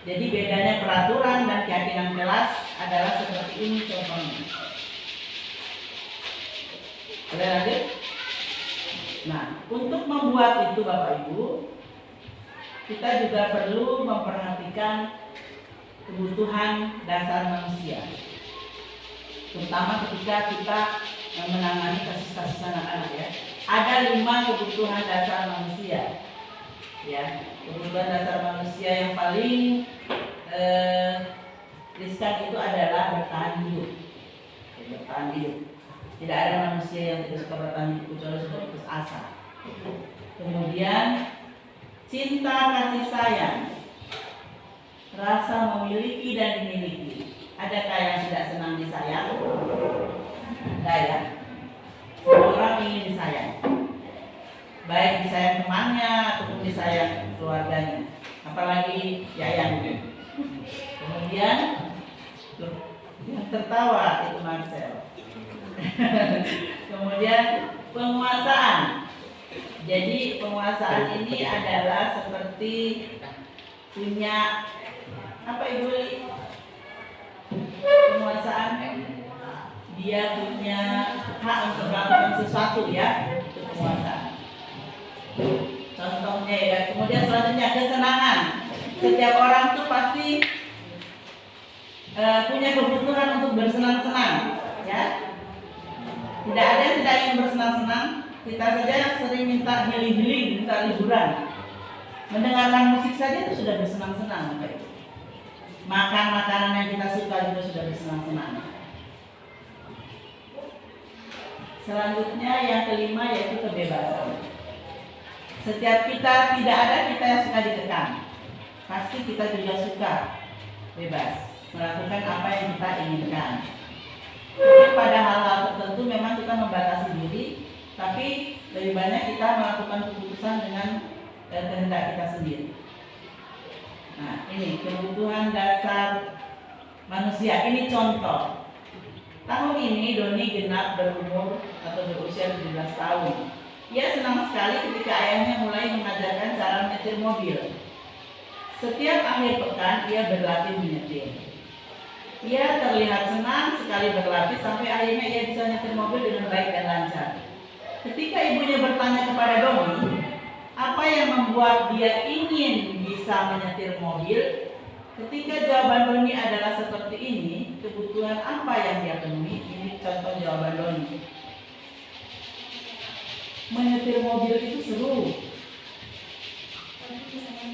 Speaker 1: Jadi bedanya peraturan dan keyakinan kelas adalah seperti ini contohnya. Boleh lanjut? Nah, untuk membuat itu Bapak Ibu, kita juga perlu memperhatikan kebutuhan dasar manusia. Terutama ketika kita menangani kasus-kasus anak-anak ya. Ada 5 kebutuhan dasar manusia. Ya, kebutuhan dasar manusia yang paling riskan itu adalah bertahan hidup. Bertahan hidup. Tidak ada manusia yang tidak suka bertahan hidup kecuali sudah putus asa. Kemudian cinta kasih sayang, rasa memiliki dan dimiliki. Adakah yang tidak senang disayang? Ada ya. Semua orang ingin disayang. Baik disayang temannya ataupun disayang keluarganya. Apalagi yayang. Kemudian yang tertawa itu Marcel. Kemudian penguasaan. Jadi penguasaan ini adalah seperti punya apa Ibu? Penguasaan dia punya hak untuk melakukan sesuatu ya, itu penguasaan. Contohnya ya, kemudian selanjutnya kesenangan. Setiap orang tuh pasti punya kebutuhan untuk bersenang-senang, ya. Tidak ada yang tidak ingin bersenang-senang. Kita saja sering minta healing-healing, minta liburan. Mendengarkan musik saja itu sudah bersenang-senang. Makan makanan yang kita suka juga sudah bersenang-senang. Selanjutnya yang kelima yaitu kebebasan. Setiap kita, tidak ada kita yang suka dikekang. Pasti kita juga suka bebas melakukan apa yang kita inginkan. Mungkin pada hal-hal tertentu memang kita membatasi diri, tapi lebih banyak kita melakukan keputusan dengan kehendak kita sendiri. Nah, ini kebutuhan dasar manusia. Ini contoh. Tahun ini Doni genap berumur atau berusia 17 tahun. Ia senang sekali ketika ayahnya mulai mengajarkan cara menyetir mobil. Setiap akhir pekan ia berlatih menyetir. Ia terlihat senang sekali berlatih sampai akhirnya ia bisa menyetir mobil dengan baik dan lancar. Ketika ibunya bertanya kepada Doni, apa yang membuat dia ingin bisa menyetir mobil? Ketika jawaban Doni adalah seperti ini, kebutuhan apa yang dia penuhi? Ini contoh jawaban Doni. Menyetir mobil itu seru.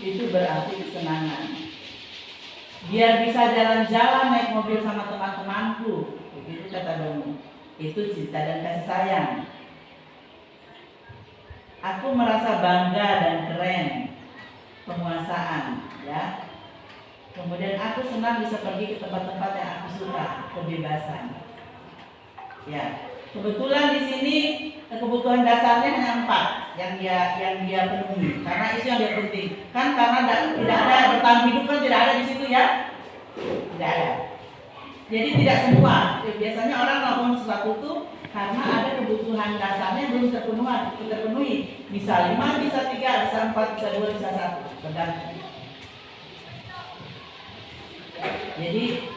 Speaker 1: Itu berarti kesenangan. Biar bisa jalan-jalan naik mobil sama teman-temanku, begitu kata Doni. Itu cinta dan kasih sayang. Aku merasa bangga dan keren, penguasaan, ya. Kemudian aku senang bisa pergi ke tempat-tempat yang aku suka, kebebasan. Ya, kebetulan di sini kebutuhan dasarnya hanya 4 yang dia penuhi, karena itu yang dia penting. Kan karena tidak ada bertahan hidup kan tidak ada di situ ya, tidak ada. Jadi tidak semua. Biasanya orang melakukan sesuatu itu karena ada kebutuhan dasarnya belum terpenuhi. Bisa 5, bisa 3, bisa 4, bisa 2, bisa 1, tergantung. Jadi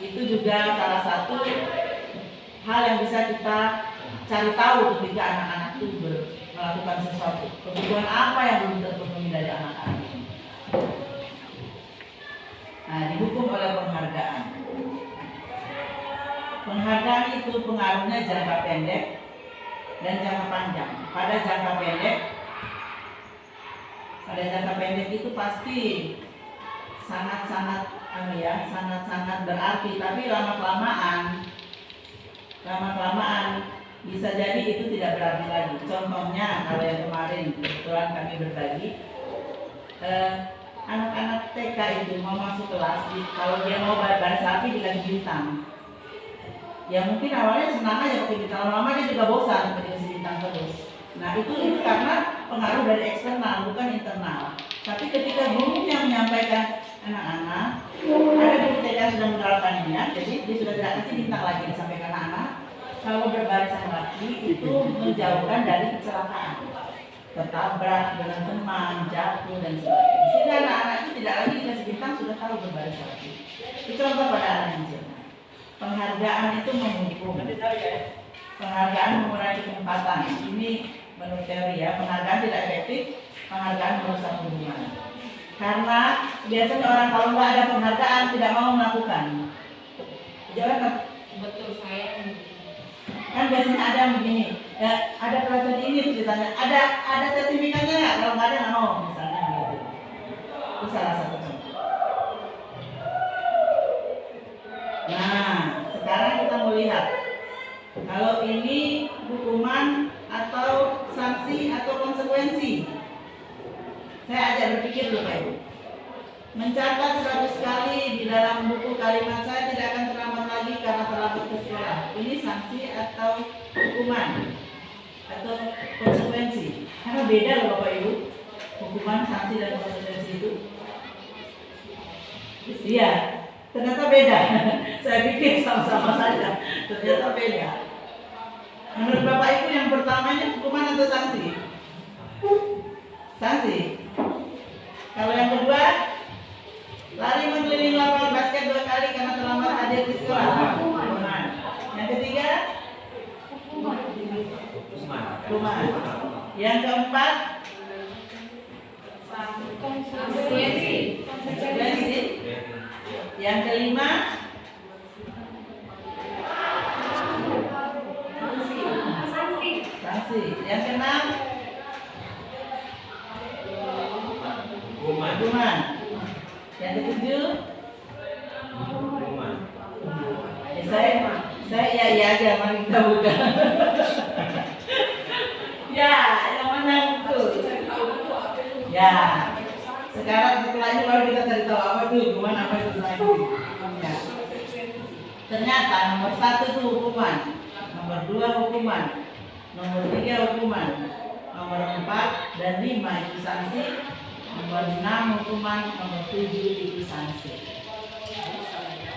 Speaker 1: itu juga salah satu hal yang bisa kita cari tahu ketika anak-anak itu melakukan sesuatu. Kebutuhan apa yang belum terpenuhi dari anak-anak ini. Nah, dihukum oleh penghargaan. Penghargaan itu pengaruhnya jangka pendek dan jangka panjang. Pada jangka pendek itu pasti sangat-sangat berarti, tapi lama-kelamaan bisa jadi itu tidak berarti lagi. Contohnya kalau yang kemarin kebetulan kami berbagi, anak-anak TK itu mau masuk kelas, kalau dia mau baris rapi dikasih bintang. Ya mungkin awalnya senang aja pakai bintang, lama-lama dia juga bosan dikasih bintang terus. Nah itu karena pengaruh dari eksternal bukan internal. Tapi ketika gurunya menyampaikan anak-anak, ada guru TK yang sudah menerapkan ini ya, jadi dia sudah tidak kasih bintang lagi disampaikan anak. Kalau berbarisan rapi itu menjauhkan dari kecelakaan, tertabrak dengan teman, jatuh dan sebagainya. Sehingga anak-anak itu tidak lagi dikasih bintang sudah tahu berbaris rapi. Itu contoh pada anak kecil. Penghargaan itu menghukum. Penghargaan mengurangi ketempatan. Ini menurut teori ya, penghargaan tidak efektif, penghargaan merusak hubungan. Karena biasanya orang kalau nggak ada penghargaan tidak mau melakukan. Jangan
Speaker 2: Betul saya.
Speaker 1: kan biasanya ada begini, ya, ada pelajaran ini ceritanya, ada sertifikatnya nggak? Kalau nggak ada nggak mau, misalnya gitu. Itu salah satu contoh. Nah, sekarang kita melihat kalau ini hukuman atau sanksi atau konsekuensi. Saya ajak berpikir dulu Pak Ibu. Mencatat 100 kali di dalam buku kalimat saya tidak akan terlambat lagi karena terlambat ke sekolah. Ini sanksi atau hukuman atau konsekuensi. Karena beda loh Bapak Ibu, hukuman, sanksi dan konsekuensi itu. Iya, ternyata beda. Saya pikir sama-sama saja, ternyata beda. Menurut Bapak Ibu yang pertamanya hukuman atau sanksi? Sanksi. Kalau yang kedua, lari mengelilingi lapangan basket 2 kali karena terlambat hadir di sekolah. Hukuman. Yang ketiga, hukuman. Yang keempat, konsekuensi. Yang kelima, sanksi. Yang keenam, hukuman. Yang ketujuh, saya ya aja, mari kita buka. Ya, yang mana itu?
Speaker 4: Cari tahu dulu apa itu.
Speaker 1: Ya. Sekarang setelah ini baru kita cari tahu apa itu hukuman, apa itu sanksi. Ya. Ternyata nomor 1 itu hukuman, nomor 2 hukuman, nomor 3 hukuman, nomor 4 dan 5 itu sanksi, nomor 6 hukuman, nomor 7 itu sanksi.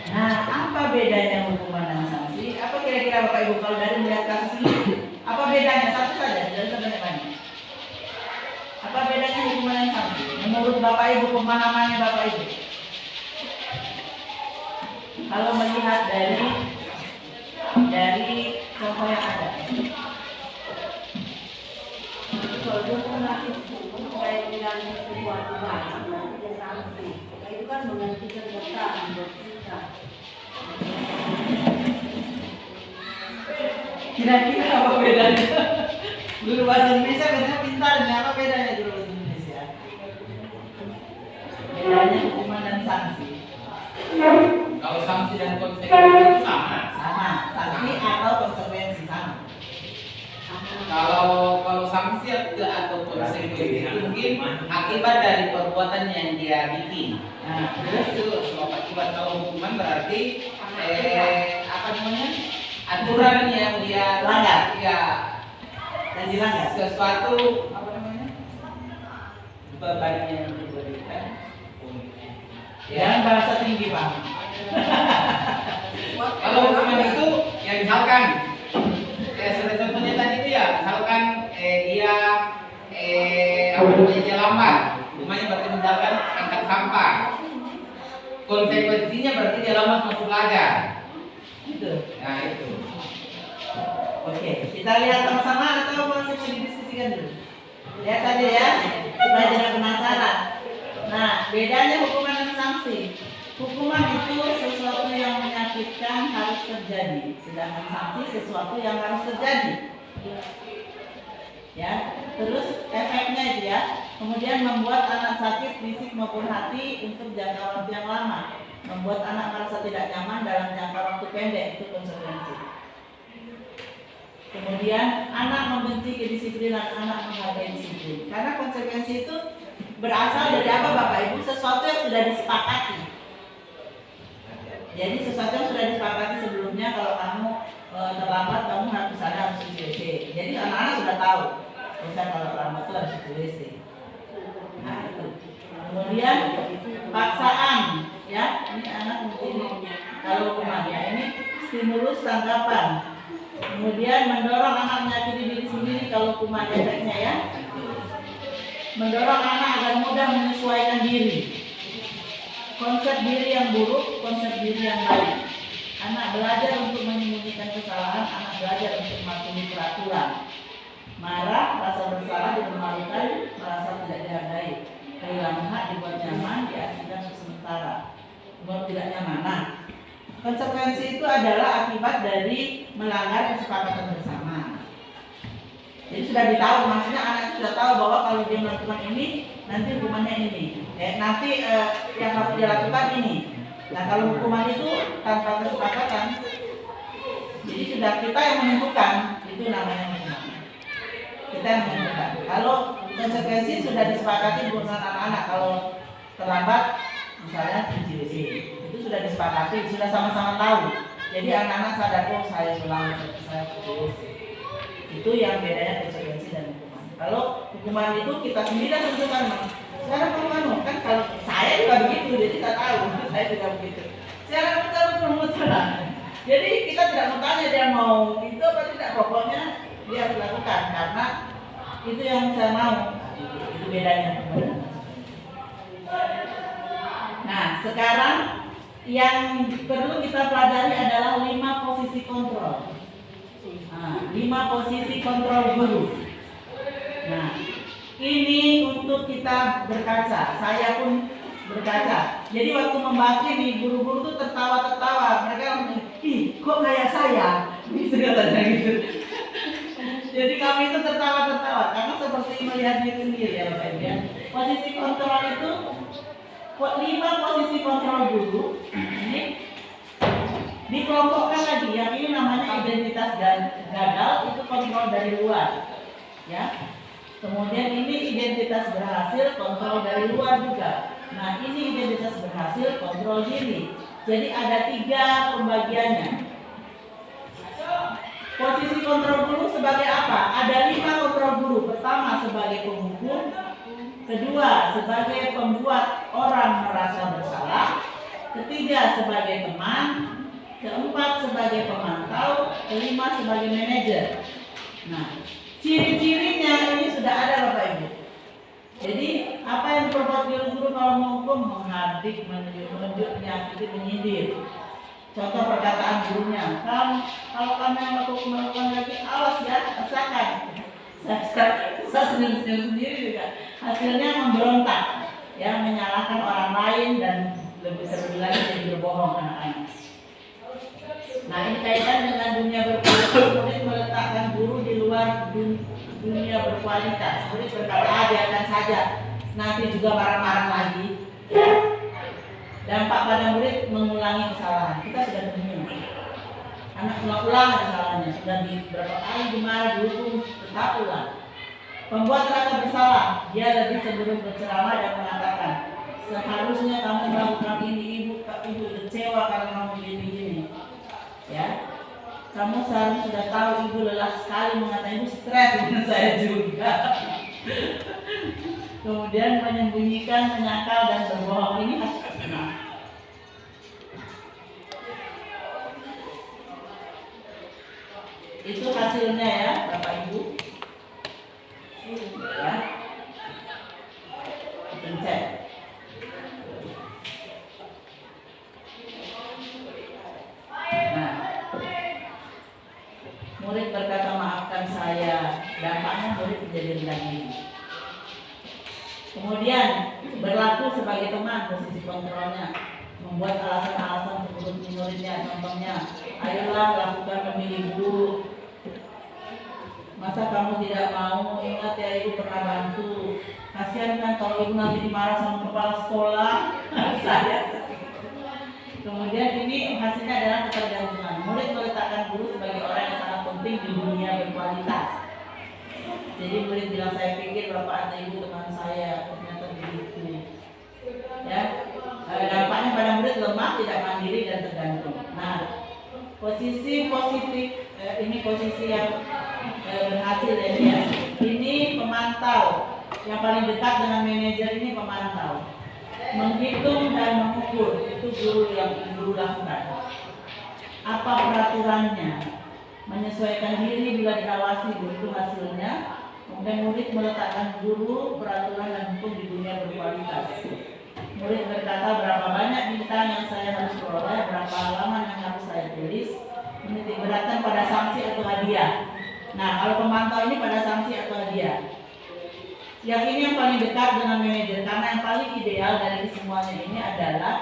Speaker 1: Nah, apa bedanya hukuman dan sanksi? Apa kira-kira Bapak Ibu kalau dari melihat kasus ini? Apa bedanya? Satu saja, tidak usah banyak-banyak. Apa bedanya hukuman dan sanksi? Menurut Bapak Ibu, pemahamannya Bapak Ibu? Kalau melihat dari contoh yang ada.
Speaker 4: Kalau hukuman itu supaya bilang sesuatu baik, nanti dia sanksi. Itu kan menghentikan kata buat kita.
Speaker 1: Kira-kira apa bedanya? Guru bahasa Indonesia biasanya pintar, ini apa bedanya guru bahasa Indonesia? Bedanya hukuman dan sanksi.
Speaker 5: Kalau sanksi dan konsekuensi sama.
Speaker 1: Sama, sanksi atau konsekuensi sama.
Speaker 5: Kalau sanksi atau konsekuensi itu mungkin akibat dari perbuatan yang dia bikin.
Speaker 1: Nah,
Speaker 5: Terus itu sebab akibat. Kalau hukuman berarti apa namanya, aturan yang dia
Speaker 1: Langgar.
Speaker 5: ya,
Speaker 1: dan dilanggar.
Speaker 5: sesuatu apa namanya, beban yang diberikan.
Speaker 1: Jangan bahasa tinggi Pak.
Speaker 5: Kalau hukuman itu ya misalkan seperti contohnya tadi itu ya, misalkan dia apa namanya, dia lambat, hukumannya berarti misalkan angkat sampah, konsekuensinya berarti dia lambat masuk pelajar.
Speaker 1: Gitu.
Speaker 5: Nah itu.
Speaker 1: Oke, kita lihat sama-sama atau masih mau didiskusikan dulu? Lihat saja ya, supaya tidak penasaran. Nah, bedanya hukuman dan sanksi. Hukuman itu sesuatu yang menyakitkan harus terjadi, sedangkan sanksi sesuatu yang harus terjadi. Ya, terus efeknya itu ya, kemudian membuat anak sakit fisik maupun hati untuk jangka waktu yang lama, membuat anak merasa tidak nyaman dalam jangka waktu pendek, itu konsekuensi. Kemudian anak membenci kedisiplinan, anak menghargai disiplin. Karena konsekuensi itu berasal dari apa Bapak Ibu? Sesuatu yang sudah disepakati. Jadi sesuatu yang sudah disepakati sebelumnya, kalau kamu terlambat kamu harus cuci WC. Jadi anak-anak sudah tahu, misalnya kalau terlambat itu harus cuci WC. Nah itu. Kemudian paksaan, ya ini anak mungkin kalau hukuman ya ini stimulus tanggapan. Kemudian mendorong anak menyakiti diri sendiri kalau hukuman efeknya ya. Mendorong anak agar mudah menyesuaikan diri. Konsep diri yang buruk, konsep diri yang baik. Anak belajar untuk menyembunyikan kesalahan, anak belajar untuk mematuhi peraturan. Marah, rasa bersalah, dipermalukan, merasa tidak dihargai. Kehilangan hak, dibuat nyaman, diasingkan sementara. Buat tidak nyaman. Nah, konsekuensi itu adalah akibat dari melanggar kesepakatan bersama. Jadi sudah ditahu, maksudnya anak itu sudah tahu bahwa kalau dia melakukan ini, nanti hukumannya ini. Nanti yang harus dia lakukan ini. Nah kalau hukuman itu tanpa kesepakatan, jadi sudah kita yang menentukan, itu namanya hukuman. Kita yang menentukan. Kalau konsekuensi sudah disepakati dengan anak-anak, kalau terlambat, misalnya cuci WC, itu sudah disepakati, sudah sama-sama tahu. Jadi anak-anak sadar, oh saya sulang, saya cuci WC. Itu yang bedanya konsekuensi dan hukuman. Kalau hukuman itu kita sendiri yang tentukan. Sekarang kamu kan kalau saya juga begitu, jadi saya tahu saya juga begitu. Sekarang betul. Jadi kita tidak mau tanya dia mau itu apa tidak, pokoknya dia harus lakukan karena itu yang saya mau. Itu bedanya. Nah sekarang yang perlu kita pelajari adalah 5 posisi kontrol. 5 posisi kontrol guru. Nah ini untuk kita berkaca, saya pun berkaca. Jadi waktu membahas ini, guru-guru tuh tertawa-tertawa. Mereka ngomong, ih kok kayak saya? Bisa katanya gitu. Jadi kami itu tertawa-tertawa karena seperti melihat diri sendiri ya Bapak Ibu ya. Posisi kontrol itu 5 posisi kontrol guru. Ini Dikelompokkan lagi, yang ini namanya identitas gagal, itu kontrol dari luar, ya. Kemudian ini identitas berhasil, kontrol dari luar juga. Nah, ini identitas berhasil, kontrol diri. Jadi ada 3 pembagiannya. Posisi kontrol guru sebagai apa? Ada 5 kontrol guru. Pertama sebagai penghukum, kedua sebagai pembuat orang merasa bersalah, ketiga sebagai teman, keempat sebagai pemantau, kelima sebagai manajer. Nah, ciri-cirinya ini sudah ada Bapak Ibu. Jadi apa yang diperbuat guru-guru kalau menghukum? Menghardik, menunjuk, menyakiti, menyindir. Contoh perkataan gurunya, kalau kamu yang melakukan lagi, awas ya, rasakan. Saya senyum-senyum sendiri juga. Hasilnya memberontak, ya, menyalahkan orang lain dan lebih terlebih lagi jadi berbohong anak-anak. Nah, ini kaitan dengan dunia berkualitas. Murid meletakkan guru di luar dunia berkualitas. Murid berkata, biarkan saja, nanti juga marah-marah lagi. Dampak pada murid mengulangi kesalahan. Kita sudah temui anak ulang kesalahannya, sudah beberapa kali dimarah, dihukum, tetap ulang. Pembuat rasa bersalah, dia lebih cenderung berceramah dan mengatakan, seharusnya kamu melakukan ini, ibu kecewa karena kamu begini-begini. Ya, kamu seharusnya sudah tahu ibu lelah sekali mengatakan, ibu stres dengan saya juga. Kemudian menyembunyikan, menyangkal dan berbohong, ini hasilnya. Itu hasilnya ya Bapak Ibu. Ya, pencet. Nah, murid berkata maafkan saya, dampaknya murid menjadi rendah diri. Kemudian berlaku sebagai teman, posisi kontrolnya, membuat alasan-alasan untuk muridnya. Contohnya, ayolah lakukan memilih guru. Masa kamu tidak mau? Ingat ya, ibu pernah bantu. Kasihan kan kalau ibu nanti dimarah sama kepala sekolah. Saya. Kemudian ini hasilnya adalah ketergantungan. Murid meletakkan guru sebagai orang yang sangat penting di dunia berkualitas. Jadi murid bilang, saya pikir bapak atau ibu teman saya, ternyata begitu. Ya, dampaknya pada murid lemah, tidak mandiri dan tergantung. Nah, posisi positif, ini posisi yang berhasil ya dia. Ini pemantau, yang paling dekat dengan manajer ini pemantau. Menghitung dan mengukur, itu guru yang guru lakukan. Apa peraturannya? Menyesuaikan diri bila diawasi, itu hasilnya. Kemudian murid meletakkan guru, peraturan dan hukum di dunia berkualitas. Murid berkata, berapa banyak bintang yang saya harus peroleh, berapa halaman yang harus saya tulis. Menitik beratkan pada sanksi atau hadiah. Nah, kalau pemantau ini pada sanksi atau hadiah. Yang ini yang paling dekat dengan manajer, karena yang paling ideal dari semuanya ini adalah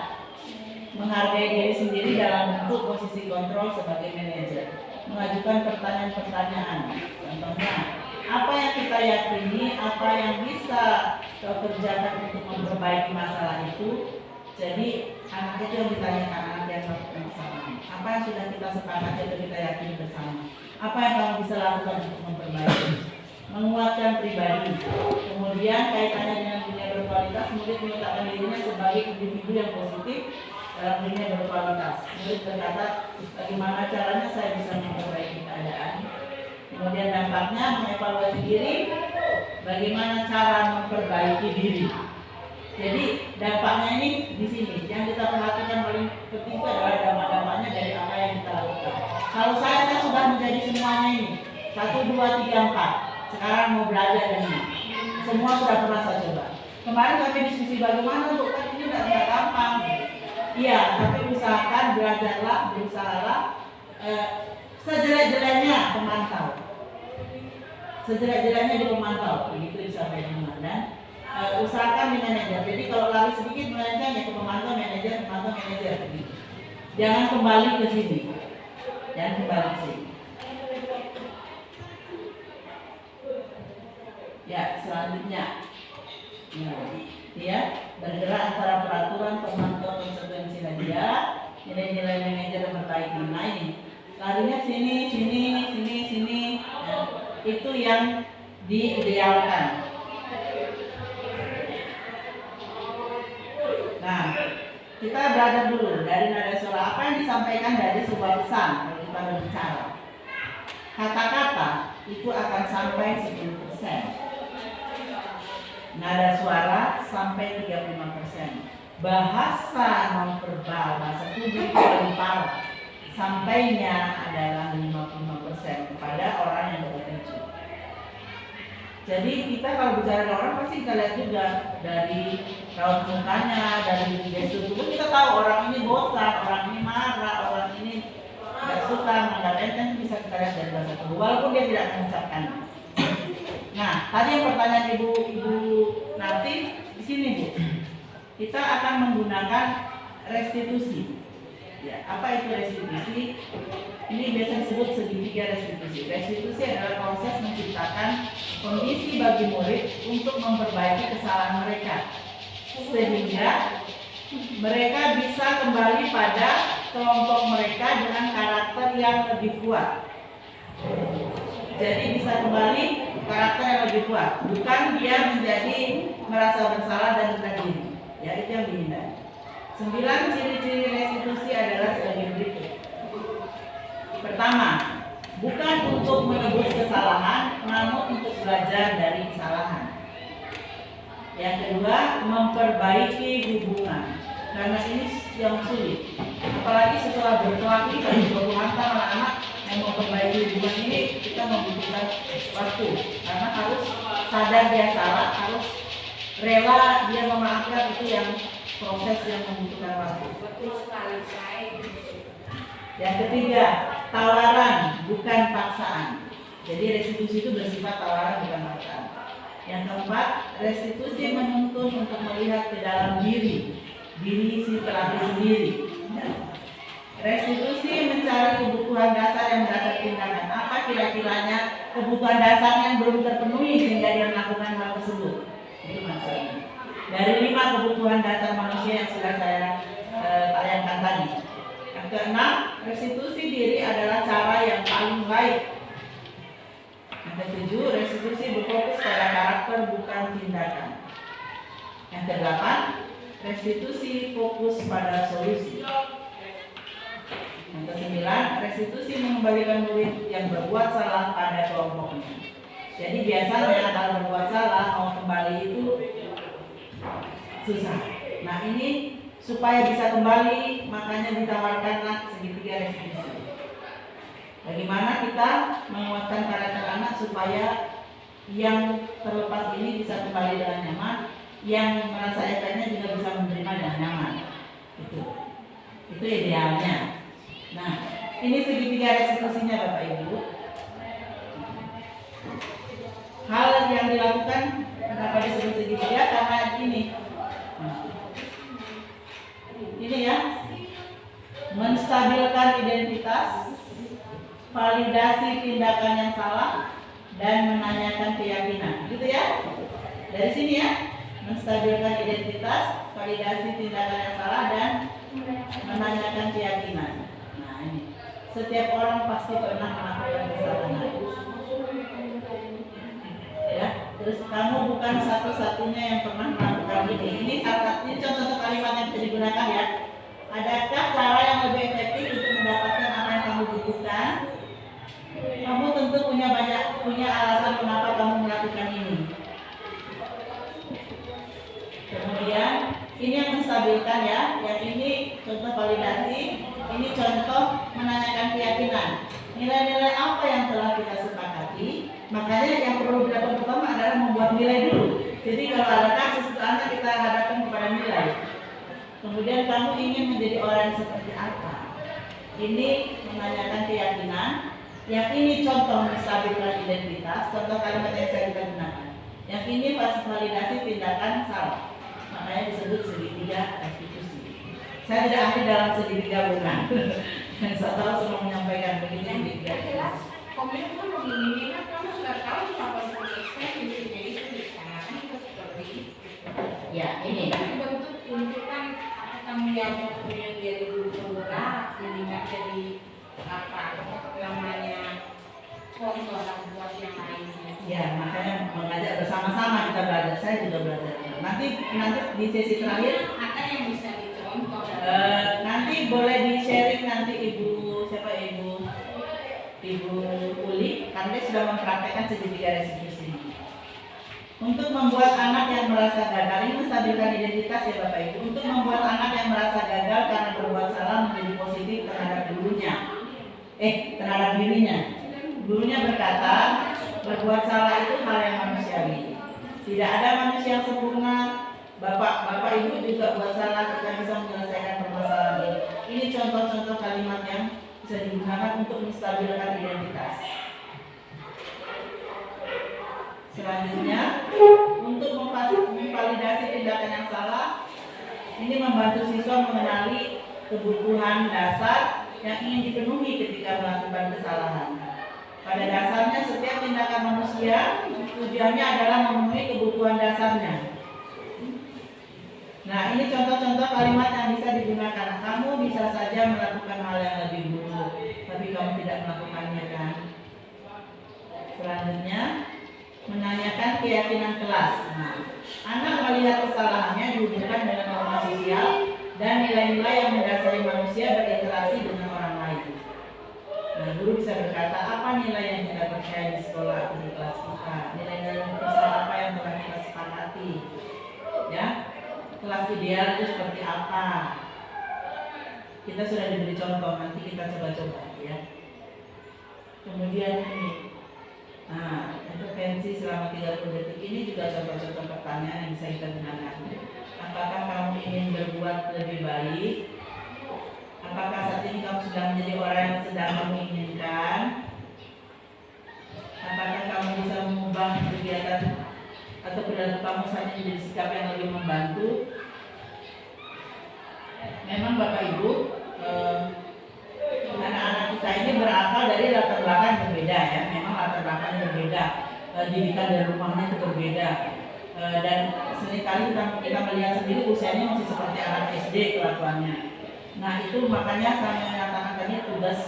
Speaker 1: menghargai diri sendiri dalam bentuk posisi kontrol sebagai manajer. Mengajukan pertanyaan-pertanyaan. Contohnya, apa yang kita yakini, apa yang bisa kerjakan untuk memperbaiki masalah itu. Jadi anak itu yang ditanyakan, anak yang melakukan kesalahan. Apa yang sudah kita sepakati atau kita yakini bersama? Apa yang kamu bisa lakukan untuk memperbaiki? Menguatkan pribadi. Kemudian kaitannya dengan dunia berkualitas, murid meletakkan dirinya sebagai individu yang positif dalam dunia berkualitas. Murid berkata, bagaimana caranya saya bisa memperbaiki keadaan. Kemudian dampaknya mengevaluasi diri, bagaimana cara memperbaiki diri. Jadi dampaknya ini di sini. Yang kita perhatikan paling penting itu adalah dampak-dampaknya dari apa yang kita lakukan. Kalau saya sudah menjadi semuanya ini 1, 2, 3, 4. Sekarang mau belajar dan ini. Semua sudah pernah saya coba. Kemarin kami diskusi bagaimana untuk kan ini tidak gampang. Iya, tapi usahakan belajarlah, berusahalah. Sejelek-jeleknya pemantau. Sejelek-jeleknya di pemantau. Begitu disampaikan dan usahakan di manajer. Jadi kalau lari sedikit melenceng ya ke pemantau manajer. Jangan kembali ke sini. Jangan kembali ke sini. Ya, selanjutnya. Ya, bergerak antara peraturan, pemantau, konsekuensi hadiah, nilai-nilai manajer memperbaiki yang diidealkan. Nah, kita belajar dulu dari nada suara apa yang disampaikan dari sebuah pesan kalau kita berbicara. Kata-kata itu akan sampai 10%. Nada suara sampai 35%. Bahasa nonverbal, bahasa tubuh itu lebih parah. Sampainya adalah 55% kepada orang yang bertuju. Jadi kita kalau bicara dengan orang pasti kita lihat juga dari raut mukanya, dari gestur tubuh, kita tahu orang ini bosan, orang ini marah, orang ini tidak suka, menganggap enteng, bisa kita lihat dari bahasa tubuh walaupun dia tidak mengucapkannya. Nah, tadi yang pertanyaan Ibu Nati di sini Bu, kita akan menggunakan restitusi. Ya, apa itu restitusi? Ini biasa disebut segitiga restitusi. Restitusi adalah proses menciptakan kondisi bagi murid untuk memperbaiki kesalahan mereka, sehingga mereka bisa kembali pada kelompok mereka dengan karakter yang lebih kuat. Jadi bisa kembali karakter yang lebih kuat, bukan dia menjadi merasa bersalah dan rendah diri. Ya, itu yang dihindari. 9 ciri-ciri restitusi adalah sebagai berikut. Pertama, bukan untuk menebus kesalahan, namun untuk belajar dari kesalahan. Yang kedua, memperbaiki hubungan. Karena ini yang sulit. Apalagi setelah berkelahi dan berhantam anak-anak yang memperbaiki hubungan ini, kita membutuhkan waktu. Karena harus sadar dia salah, harus rela dia memaafkan, itu yang proses yang membutuhkan waktu. Yang ketiga, tawaran bukan paksaan. Jadi restitusi itu bersifat tawaran bukan paksaan. Yang keempat, restitusi menuntun untuk melihat ke dalam diri si pelaku sendiri. Restitusi mencari kebutuhan dasar yang mendasar tindakan. Apa kira-kiranya kebutuhan dasar yang belum terpenuhi sehingga dia melakukan hal tersebut? Itu maksudnya. Dari 5 kebutuhan dasar manusia yang sudah saya tayangkan tadi. Yang keenam, restitusi diri adalah cara yang paling baik. Yang ketujuh, restitusi berfokus pada karakter bukan tindakan. Yang kedelapan, restitusi fokus pada solusi. Yang kesembilan, restitusi mengembalikan murid yang berbuat salah pada kelompoknya. Jadi biasanya kalau berbuat salah mau kembali itu susah. Nah, ini supaya bisa kembali, makanya ditawarkanlah segitiga restitusi. Bagaimana kita menguatkan karakter anak supaya yang terlepas ini bisa kembali dengan nyaman, yang merasa efeknya juga bisa menerima dengan nyaman. Itu idealnya. Nah, ini segitiga restitusinya Bapak Ibu. Hal yang dilakukan kenapa disebut segitiga? Karena ini ya, menstabilkan identitas, validasi tindakan yang salah, dan menanyakan keyakinan. Gitu ya. Dari sini ya, menstabilkan identitas, validasi tindakan yang salah, dan menanyakan keyakinan. Nah, ini setiap orang pasti pernah melakukan kesalahan. Ya, terus kamu bukan satu-satunya yang pernah melakukan ini. Ini contoh kalimat yang bisa digunakan ya. Adakah cara yang lebih efektif untuk mendapatkan apa yang kamu butuhkan? Kamu tentu punya alasan kenapa kamu melakukan ini. Kemudian ini yang menstabilkan ya. Yang ini contoh validasi. Ini contoh menanyakan keyakinan. Nilai-nilai apa yang telah kita sepakati? Makanya yang perlu dilakukan pertama adalah membuat nilai dulu. Jadi kalau ada kasus anak kita hadapkan kepada nilai. Kemudian kamu ingin menjadi orang yang seperti apa? Ini menanyakan keyakinan. Yang ini contoh menstabilkan identitas. Contoh kalimat yang saya gunakan. Yang ini validasi tindakan salah. Makanya disebut segitiga restitusi. Saya tidak ahli dalam segitiga bukan. Yang saya tahu semua menyampaikan begini segitiga.
Speaker 2: Jelas, komitmen begini kan kamu sudah tahu bahwa intinya itu ditanyakan itu seperti itu.
Speaker 1: Ya, ini.
Speaker 2: Tapi bentuk tuntutan kamu yang punya jadi guru penggerak, meningkat jadi apa namanya contoh dan buat yang lainnya.
Speaker 1: Ya, makanya mengajak bersama-sama kita belajar. Saya juga belajar. Nanti di sesi terakhir
Speaker 2: Ada yang bisa dicontoh.
Speaker 1: nanti boleh di-sharing nanti Ibu Uli, karena dia sudah mempraktekkan segitiga restitusi. Untuk membuat anak yang merasa gagal, ini menstabilkan identitas ya Bapak Ibu. Untuk membuat anak yang merasa gagal karena berbuat salah menjadi positif terhadap dirinya. Gurunya berkata, berbuat salah itu hal yang manusiawi. Tidak ada manusia yang sempurna. Bapak Ibu juga buat salah, kita bisa menyelesaikan permasalahan. Ini contoh-contoh kalimat yang bisa digunakan untuk menstabilkan identitas. Selanjutnya, untuk memvalidasi tindakan yang salah, ini membantu siswa mengenali kebutuhan dasar yang ingin dipenuhi ketika melakukan kesalahan. Pada dasarnya, setiap tindakan manusia tujuannya adalah memenuhi kebutuhan dasarnya. Nah, ini contoh-contoh kalimat yang bisa digunakan. Kamu bisa saja melakukan hal yang lebih buruk, tapi kamu tidak melakukannya, kan? Selanjutnya, menanyakan keyakinan kelas. Nah, anak melihat kesalahannya dihubungkan dengan norma sosial dan nilai-nilai yang mendasari manusia berinteraksi dengan orang lain. Nah, guru bisa berkata, apa nilai yang kita percaya di sekolah atau di kelas kita? Nilai-nilai universal apa yang telah kita sepakati? Ya, kelas ideal itu seperti apa? Kita sudah diberi contoh, nanti kita coba-coba ya. Kemudian ini, nah, intervensi selama 30 detik ini juga contoh-contoh pertanyaan yang bisa kita gunakan. Apakah kamu ingin berbuat lebih baik? Apakah saat ini kamu sudah menjadi orang yang sedang menginginkan? Apakah kamu bisa mengubah kegiatan atau perilaku kamu saat ini menjadi sikap yang lebih membantu? Memang Bapak Ibu, anak-anak kita ini berasal dari latar belakang yang berbeda ya. Memang latar belakang yang berbeda, didikan dari rumahnya itu berbeda, dan seringkali kita melihat sendiri usianya masih seperti anak SD kelakuannya. Nah itu makanya saya menyatakan tadi tugas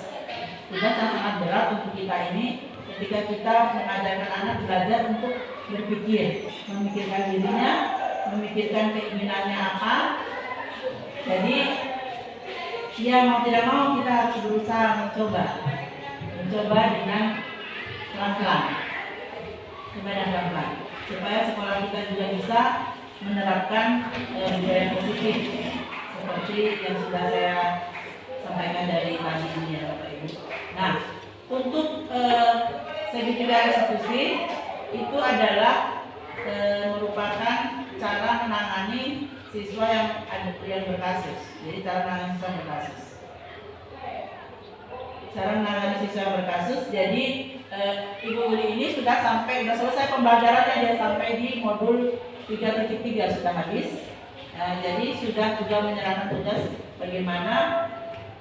Speaker 1: yang sangat berat untuk kita ini ketika kita mengajarkan anak belajar untuk berpikir, memikirkan dirinya, memikirkan keinginannya apa. Jadi ya mau tidak mau kita harus berusaha mencoba dengan pelan-pelan, supaya sekolah kita juga bisa menerapkan budaya positif seperti yang sudah saya sampaikan dari tadi ini ya Bapak Ibu. Nah, untuk segitiga restitusi itu adalah merupakan cara menangani siswa yang berkasus. Jadi cara menangani siswa berkasus. Cara menangani siswa berkasus. Jadi Ibu Uli ini sudah selesai pembelajarannya, dia sampai di modul 3.3 sudah habis. Jadi sudah juga menyerahkan tugas bagaimana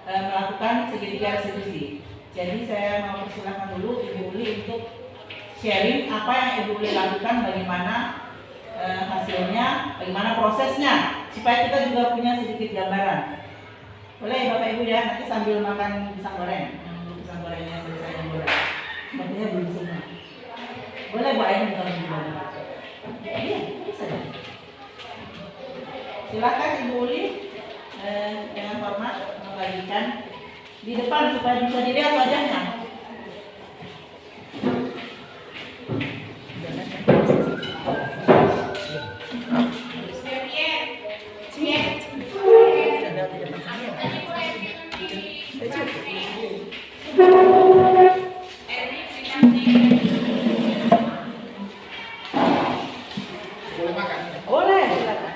Speaker 1: melakukan segitiga restitusi. Jadi saya mau persilahkan dulu Ibu Uli untuk sharing apa yang Ibu Uli lakukan, bagaimana hasilnya, bagaimana prosesnya, supaya kita juga punya sedikit gambaran. Boleh Bapak Ibu ya, nanti sambil makan pisang goreng, pisang gorengnya selesai digoreng. Sepertinya belum semua. Boleh Bu Aini kalau gimana? Iya, bisa. Silakan Ibu Uli dengan hormat membagikan di depan supaya bisa dilihat wajahnya.
Speaker 3: Boleh makan?
Speaker 1: Boleh, silakan.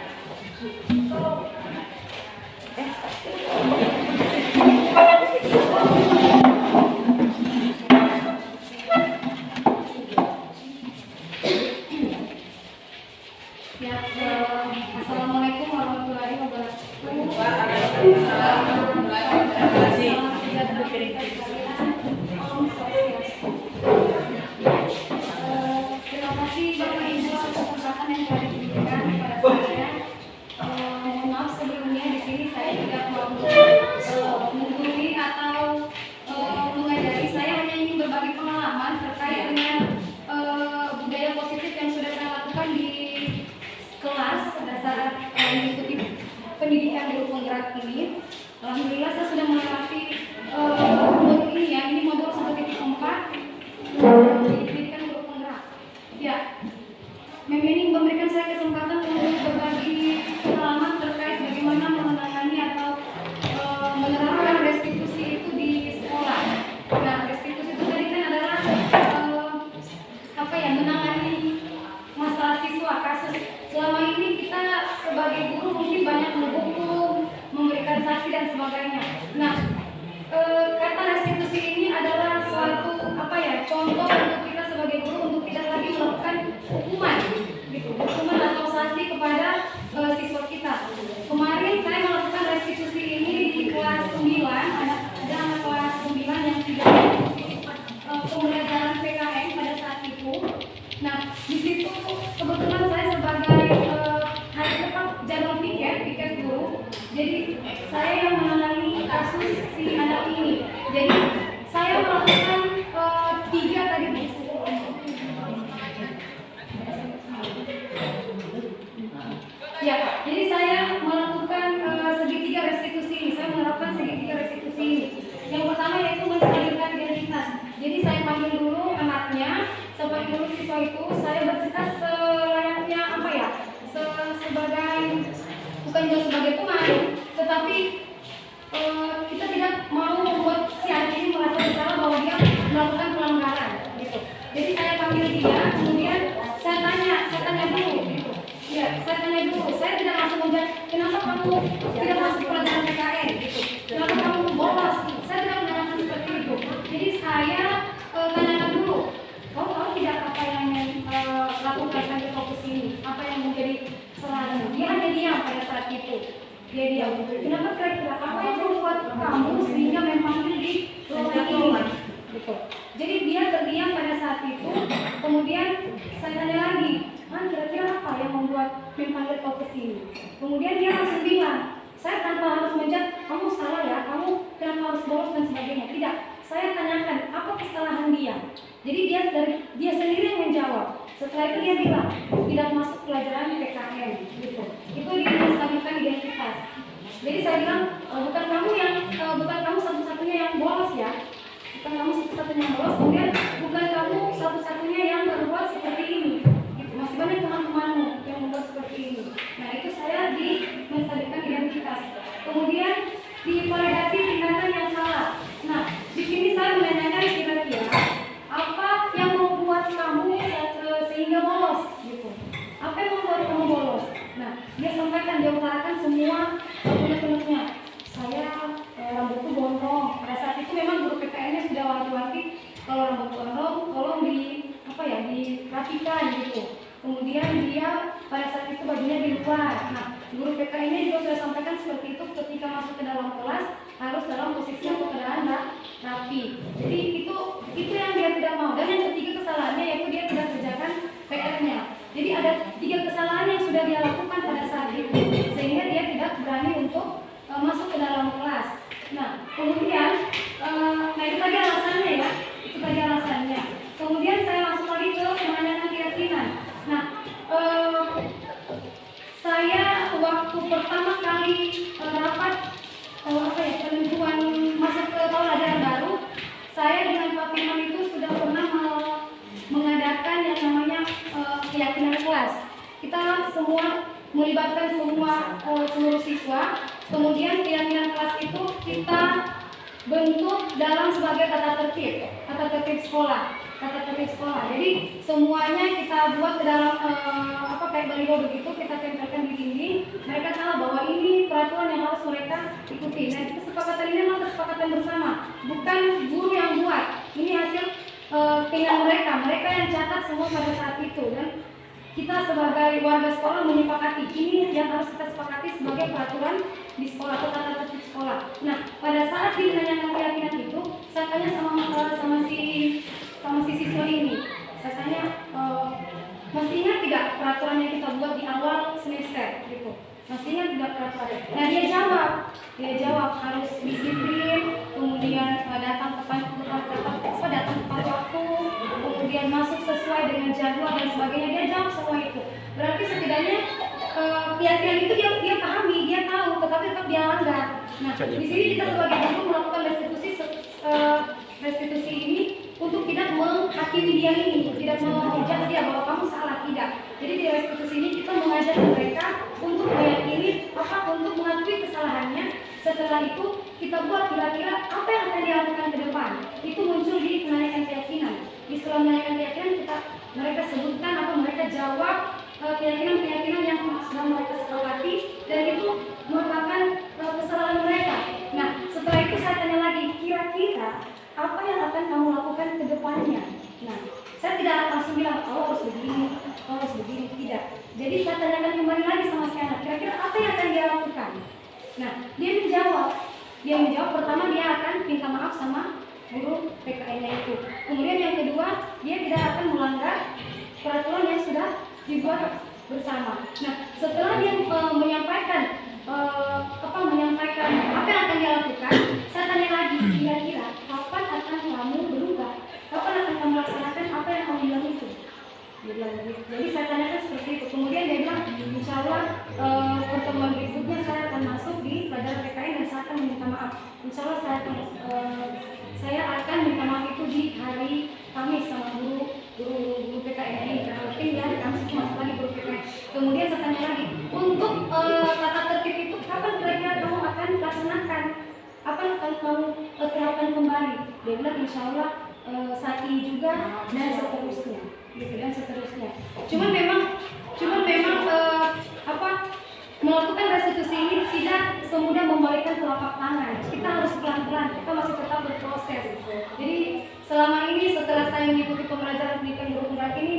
Speaker 6: pendidikan guru penggerak ini, alhamdulillah saya sudah melewati modul ini ya, ini modul 1.4 pendidikan guru penggerak. Ya, ini memberikan saya kesempatan untuk berbagi pengalaman terkait bagaimana menangani atau menerapkan restitusi itu di sekolah. Nah, restitusi itu tadi kan adalah menangani masalah siswa, kasus. Selama ini kita sebagai guru mungkin banyak menghukum, memberikan sanksi dan sebagainya. Nah, kata restitusi ini adalah suatu contoh untuk kita sebagai guru untuk tidak lagi melakukan hukuman, gitu, hukuman atau sanksi kepada siswa kita. Kemarin saya melakukan restitusi ini di kelas 9, ada anak kelas 9 yang tidak pembelajaran PKN pada saat itu. Nah, di situ kebetulan saya sebagai hari depan jadwal piket guru. Jadi saya yang menangani kasus si anak ini. Jadi saya melakukan 3 tadi ya, jadi saya melakukan segitiga restitusi ini. Saya menerapkan segitiga restitusi ini. Yang pertama yaitu menstabilkan identitas. Jadi saya panggil dulu anaknya, saya panggil dulu siswa itu, saya bercerita selayaknya sebagai bukan juga sebagai teman, tetapi kita tidak mau membuat si anak ini merasa bersalah bahwa dia melakukan pelanggaran, gitu. Jadi saya panggil dia, kemudian saya tanya dulu, gitu. Ya, saya tanya dulu. Saya tidak langsung menjawab, kenapa kamu tidak masuk pelajaran PKN, gitu. Kenapa kamu bolos? Saya tidak menanyakan seperti itu. Jadi saya tanyakan dulu, kamu tidak apa yang lakukan sampai fokus ini? Apa yang menjadi kesalahan? Dia hanya diam pada saat itu. Dia diam. Kenapa kira-kira apa yang membuat kamu sehingga memanggil di ruangan ini? Gitu. Jadi dia terdiam pada saat itu. Kemudian saya tanya lagi, kira-kira apa yang membuat memanggil fokus ini? Kemudian dia langsung bilang, saya tanpa harus menjawab, kamu salah ya, kamu kenapa harus bolos dan sebagainya. Tidak, saya tanyakan apa kesalahan dia. Jadi dia sendiri yang menjawab. Setelah itu dia bilang tidak masuk pelajaran PKN, gitu. Itu dia menstabilkan identitas. Jadi saya bilang bukan kamu satu-satunya yang bolos ya, bukan kamu satu-satunya yang bolos. Kemudian bukan kamu satu-satunya yang berbuat seperti ini. Gitu. Masih banyak teman-temanmu yang membuat seperti ini. Nah itu saya di menstabilkan identitas. Kemudian di validasi tindakan yang salah. Nah di sini saya menanyakan kira-kira apa yang membuat kamu sehingga bolos, gitu. Apa yang membuat kamu bolos? Nah, dia sampaikan, dia utarakan semua unek-uneknya. Saya rambutku gondrong. Pada saat itu memang guru PKN-nya sudah wanti-wanti kalau rambut gondrong, tolong dirapikan, gitu. Kemudian dia pada saat itu bajunya di luar. Nah, guru PKN-nya juga sudah sampaikan seperti itu ketika masuk ke dalam kelas harus dalam posisi atau keadaan rapi. Jadi itu yang dia tidak mau. Dan yang ketiga kesalahannya yaitu dia tidak kerjakan PR-nya. Jadi ada 3 kesalahan yang sudah dia lakukan pada saat itu sehingga dia tidak berani untuk masuk ke dalam kelas. Nah kemudian itu tadi alasannya ya, itu tadi alasannya. Kemudian saya langsung lagi ke menanyakan keyakinan. Nah saya waktu pertama kali rapat penentuan masuk ke tahun ajaran baru, saya dengan Pak Firman itu sudah pernah mengadakan yang namanya keyakinan kelas. Kita semua melibatkan seluruh siswa. Kemudian keyakinan kelas itu kita bentuk dalam sebagai tata tertib sekolah. Jadi semuanya kita buat ke dalam kayak baliho begitu, kita tempelkan di dinding. Mereka tahu bahwa ini peraturan yang harus mereka ikuti. Nah, kesepakatan ini memang kesepakatan bersama, bukan guru yang buat. Ini hasil keinginan mereka yang catat semua pada saat itu. Dan kita sebagai warga sekolah menyepakati ini yang harus kita sepakati sebagai peraturan di sekolah atau tata tertib sekolah. Nah, pada saat ditanyakan keyakinan itu, saya tanya sama si siswa ini. Saya tanya, masih ingat tidak peraturan yang kita buat di awal semester, gitu? Masih ingat tidak peraturan? Nah, dia jawab harus disiplin, kemudian datang tepat waktu, kemudian masuk sesuai dengan jadwal dan sebagainya. Dia jawab semua itu. Berarti setidaknya keyakinan itu dia pahami, dia tahu, tetapi Nah, di sini kita sebagai guru melakukan restitusi ini untuk tidak menghakimi dia ini, tidak menghujat dia bahwa kamu salah, tidak. Jadi di restitusi ini kita mengajar mereka untuk meyakini untuk mengakui kesalahannya. Setelah itu kita buat kira-kira apa yang akan dilakukan ke depan. Itu muncul di menanyakan keyakinan. Di setelah menanyakan keyakinan mereka sebutkan atau mereka jawab keyakinan-keyakinan yang sedang mereka sepakati, dan itu merupakan kesalahan mereka. Nah, setelah itu saya tanya lagi, kira-kira apa yang akan kamu lakukan ke depannya? Nah, saya tidak langsung bilang, harus begini, tidak. Jadi saya tanyakan kembali lagi sama si anak, kira-kira apa yang akan dia lakukan? Nah, dia menjawab pertama dia akan minta maaf sama guru PKN-nya itu. Kemudian yang kedua, dia tidak akan melanggar peraturan yang sudah dibuat bersama. Nah, setelah dia menyampaikan apa yang akan dia lakukan, saya tanya lagi, kira-kira kapan akan kamu berubah? Kapan akan kamu laksanakan apa yang kamu bilang itu? Dia bilang begitu. Jadi saya tanyakan seperti itu. Kemudian dia bilang, insya Allah pertemuan berikutnya saya akan masuk di pelajaran PKN dan saya akan meminta maaf. Insya Allah saya akan minta maaf itu di hari Kamis sama guru PKN ini. Berarti di hari Kamis masuk lagi guru PKN. Kemudian saya tanya lagi, untuk tata tertib itu kapan kira-kira kamu akan laksanakan? Apa yang akan kamu terapkan kembali? Dia bilang insya Allah saat ini juga dan seterusnya. Dan seterusnya. Cuman memang melakukan restitusi ini tidak semudah membalikkan telapak tangan. Kita harus pelan-pelan, kita masih tetap berproses. Jadi selama ini setelah saya mengikuti pembelajaran pendidikan guru penggerak ini,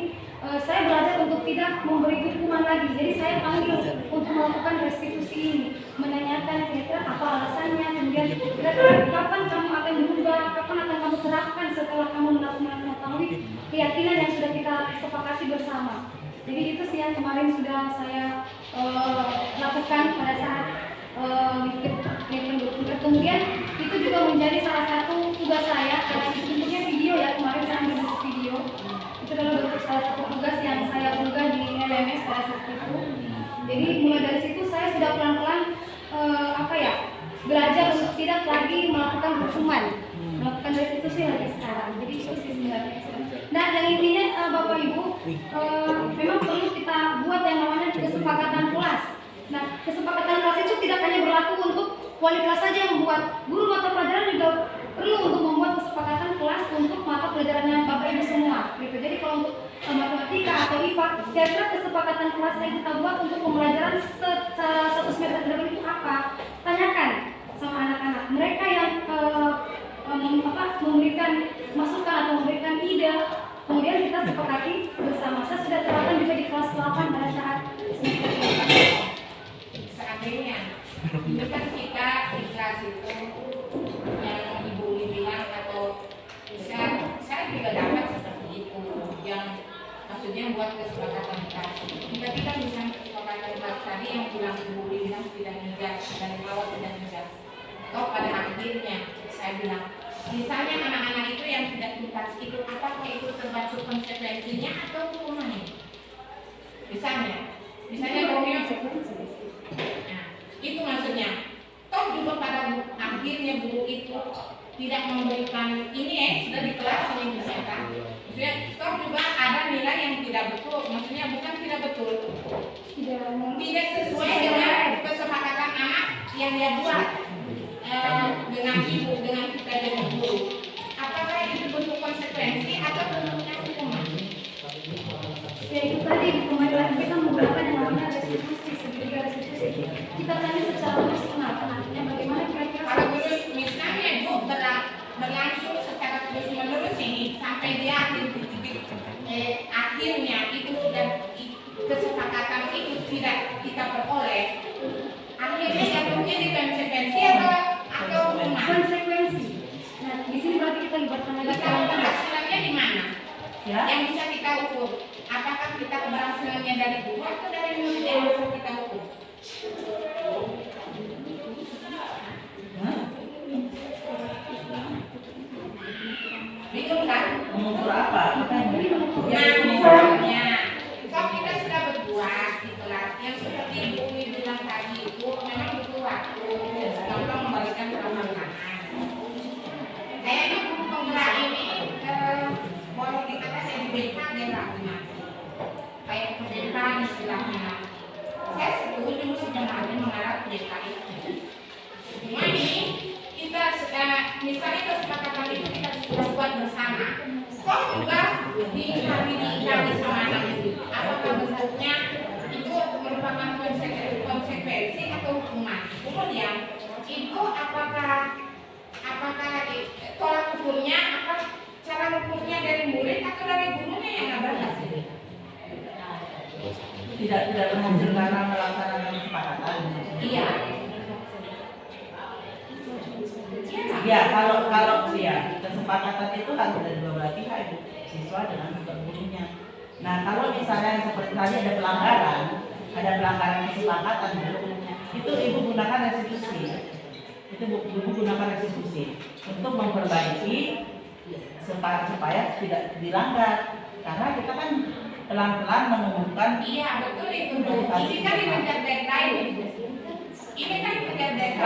Speaker 6: saya belajar untuk tidak memberi hukuman lagi. Jadi saya panggil untuk melakukan restitusi ini, menanyakan kira-kira apa alasannya, kemudian kira-kira kapan kamu akan berubah, kapan akan kamu terapkan setelah kamu mengetahui keyakinan yang sudah kita sepakati bersama. Jadi itu sih yang kemarin sudah saya lakukan pada saat kemudian itu juga menjadi salah satu tugas saya. Bentuknya video ya, kemarin saya ambil bentuk video. Itu adalah bentuk salah satu tugas yang saya unggah di LMS pada saat itu. Jadi mulai dari situ saya sudah pelan-pelan belajar untuk tidak lagi melakukan hukuman, melakukan restitusi lagi sekarang. Jadi itu sih sebenarnya. Nah, dan intinya Bapak Ibu, memang perlu kita buat yang namanya kesepakatan kelas. Nah, kesepakatan kelas itu tidak hanya berlaku untuk wali kelas saja yang membuat, guru mata pelajaran juga perlu untuk membuat kesepakatan kelas untuk mata pelajarannya Bapak Ibu semua. Gitu. Jadi kalau untuk matematika atau IPA, kira-kira kesepakatan kelas yang kita buat untuk pembelajaran secara 1 semester ke depan itu apa? Tanyakan sama anak-anak. Mereka yang memberikan masukan atau memberikan ide, kemudian kita sepakati bersama. Saya sudah terapkan juga di kelas 8 pada saat
Speaker 2: seandainya itu kan kita di kelas itu yang Ibu bilang atau saya juga dapat seperti itu, yang maksudnya buat kesepakatan kelas. Tapi kan misalnya kesepakatan kelas tadi yang pulang Ibu bilang tidak ngegas dan bawah tidak ngegas. Atau pada akhirnya saya bilang, misalnya anak-anak itu yang tidak tuntas itu, apakah itu termasuk konsekuensinya atau hukumannya? Misalnya Romeo, nah, itu maksudnya. Toh juga pada akhirnya guru itu tidak memberikan ini sudah di kelas ini misalkan. Maksudnya toh juga ada nilai yang tidak betul, maksudnya bukan tidak betul, tidak sesuai dengan kesepakatan anak yang dia buat. Dengan ibu, dengan kita dengan guru, apakah itu bentuk konsekuensi atau bentuknya hukuman?
Speaker 6: Ya itu tadi kembali lagi kita menggunakan yang namanya restitusi, segitiga restitusi. Kita tanya secara personal, artinya bagaimana kira-kira
Speaker 2: kalau terus misalnya itu berlangsung secara terus menerus ini sampai di akhir titik akhirnya itu sudah kesepakatan itu tidak kita peroleh, akhirnya yang menjadi konsekuensi atau hukuman?
Speaker 6: Konsekuensi. Nah, di sini berarti kita libatkan lagi
Speaker 2: keberhasilannya di mana?
Speaker 1: Ya.
Speaker 2: Yang bisa kita ukur, apakah kita keberhasilannya dari guru atau dari murid yang bisa kita ukur? diingkari sama anak itu. Apakah bentuknya itu merupakan konsekuensi atau hukuman? Kemudian itu apakah tolak ukurnya, apa cara ukurnya dari murid atau dari gurunya yang nggak berhasil?
Speaker 1: Tidak berhasil karena melaksanakan kesepakatan.
Speaker 2: Iya.
Speaker 1: Ya, kalau ya kesepakatan itu harus dari dua belah pihak, Ibu, siswa dengan gurunya. Nah, kalau misalnya seperti tadi ada pelanggaran kesepakatan, itu Ibu gunakan restitusi. Ibu gunakan restitusi untuk memperbaiki supaya tidak dilanggar. Karena kita kan pelan-pelan menemukan.
Speaker 2: Iya, betul itu. Ini kan dikejar deadline. Ini kan dikejar deadline.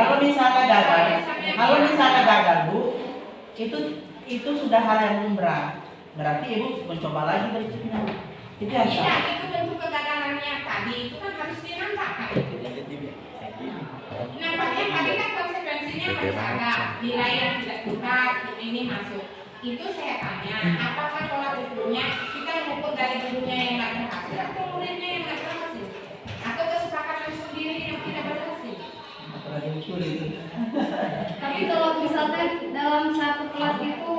Speaker 1: Kalau misalnya gagal, Bu, itu sudah hal yang lumrah. Berarti Ibu mencoba lagi berikutnya. Itu yang
Speaker 2: Iya,
Speaker 1: salah.
Speaker 2: itu bentuk kegagalannya tadi itu kan harus dinampakkan. Nampaknya tadi kan konsekuensinya harus ada nilai yang tidak tepat, ini masuk. Itu saya tanya, apakah tolak ukurnya kita mengukur dari gurunya yang nggak berhasil atau muridnya yang nggak berhasil, atau kesepakatan sendiri yang tidak berhasil?
Speaker 1: Apalagi usul itu.
Speaker 6: Tapi kalau misalkan dalam satu kelas itu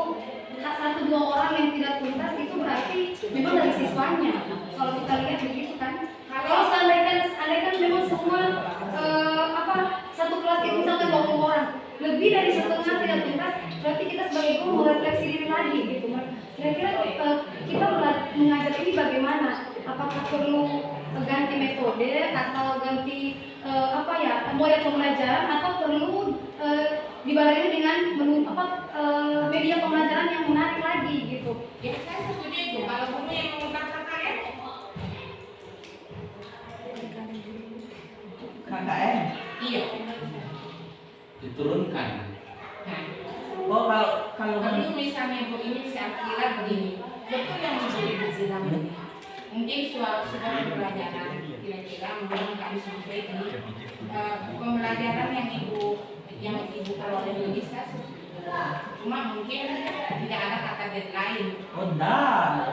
Speaker 6: 1-2 orang yang tidak tuntas, itu berarti memang dari siswanya. Kalau kita lihat begitu kan. Kalau seandainya memang semua satu kelas itu misalkan 20 orang, lebih dari setengah tidak tuntas, berarti kita sebagai guru merefleksi diri lagi gitu. Kira-kira kita mengajar ini bagaimana? Apakah perlu ganti metode atau ganti model pembelajaran, atau perlu dibarengi dengan media pembelajaran yang menarik lagi gitu.
Speaker 2: Ya, saya setuju itu. Kalau guru yang mengubah KKN,
Speaker 1: KKN.
Speaker 2: iya.
Speaker 5: Diturunkan.
Speaker 2: Nah,
Speaker 1: Oh, kalau
Speaker 2: lalu misalnya Bu, ini saya kira begini, betul yang menjadi bilang ini. Mungkin sebuah pembelajaran kira-kira memang kami survei ini pembelajaran yang ibu peroleh ini saya setuju. Cuma mungkin tidak ada kata deadline.
Speaker 1: Oh, enggak.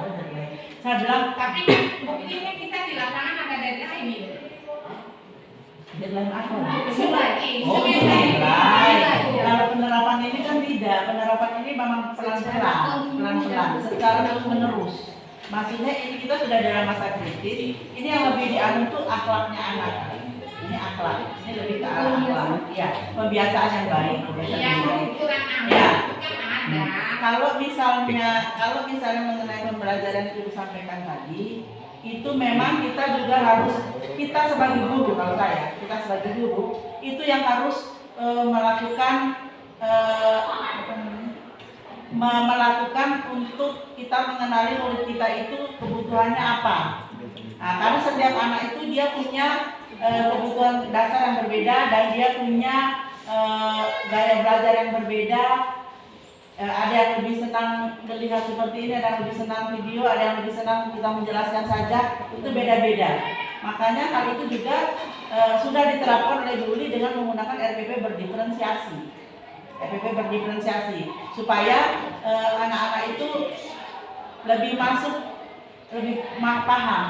Speaker 1: Saya bilang
Speaker 2: Tapi kan buktinya kita di lapangan ada deadline ini.
Speaker 1: deadline apa?
Speaker 2: Sebagai
Speaker 1: Oh, deadline. Kalau penerapan ini kan tidak. Penerapan ini memang pelan-pelan, secara terus-menerus. Maksudnya ini kita sudah dalam masa kritis. Ini yang lebih dianu tuh akhlaknya anak. Ini akhlak. Ini lebih ke arah akhlak. Ya, kebiasaan yang baik. Kebiasaan
Speaker 2: Yang
Speaker 1: yang baik.
Speaker 2: ukuran anak
Speaker 1: Ya.
Speaker 2: itu kan ada.
Speaker 1: Kalau misalnya mengenai pembelajaran yang Ibu sampaikan tadi, itu memang kita juga harus, kita sebagai guru, kalau kita sebagai guru itu yang harus melakukan untuk kita mengenali murid kita itu kebutuhannya apa. Nah, karena setiap anak itu dia punya kebutuhan dasar yang berbeda dan dia punya gaya belajar yang berbeda. Ada yang lebih senang melihat seperti ini, ada yang lebih senang video, ada yang lebih senang kita menjelaskan saja, itu beda-beda. Makanya hal itu juga sudah diterapkan oleh Juli dengan menggunakan RPP berdiferensiasi supaya anak-anak itu lebih paham.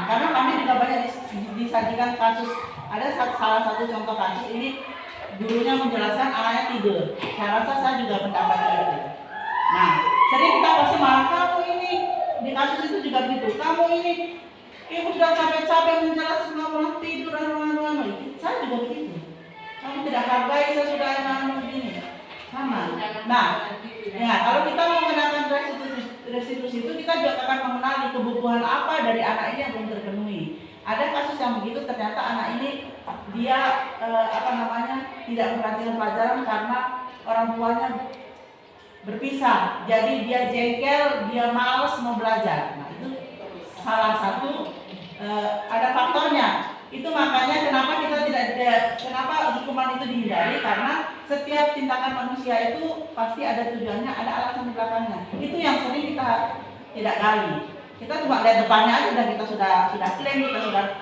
Speaker 1: Karena kami juga banyak disajikan kasus, ada salah satu contoh kasus ini, gurunya menjelaskan anaknya tidur. Saya rasa saya juga mendapat itu. Nah, sering kita pasti marah, kamu ini di kasus itu juga gitu. Kamu ini, ibu sudah capek-capek menjelaskan kamu tidur dan saya juga begitu. Kamu tidak hargai, saya sudah begini. Sama. Nah, ya kalau kita menggunakan restitusi itu kita juga akan mengenali kebutuhan apa dari anak ini yang belum terpenuhi. Ada kasus yang begitu, ternyata anak ini dia tidak memperhatikan pelajaran karena orang tuanya berpisah, jadi dia jengkel, dia malas mau belajar. Nah, itu salah satu ada faktornya. Itu makanya kenapa hukuman itu dihindari, karena setiap tindakan manusia itu pasti ada tujuannya, ada alasan di belakangnya. Itu yang sering kita tidak gali. Kita cuma lihat depannya aja dan kita sudah klaim,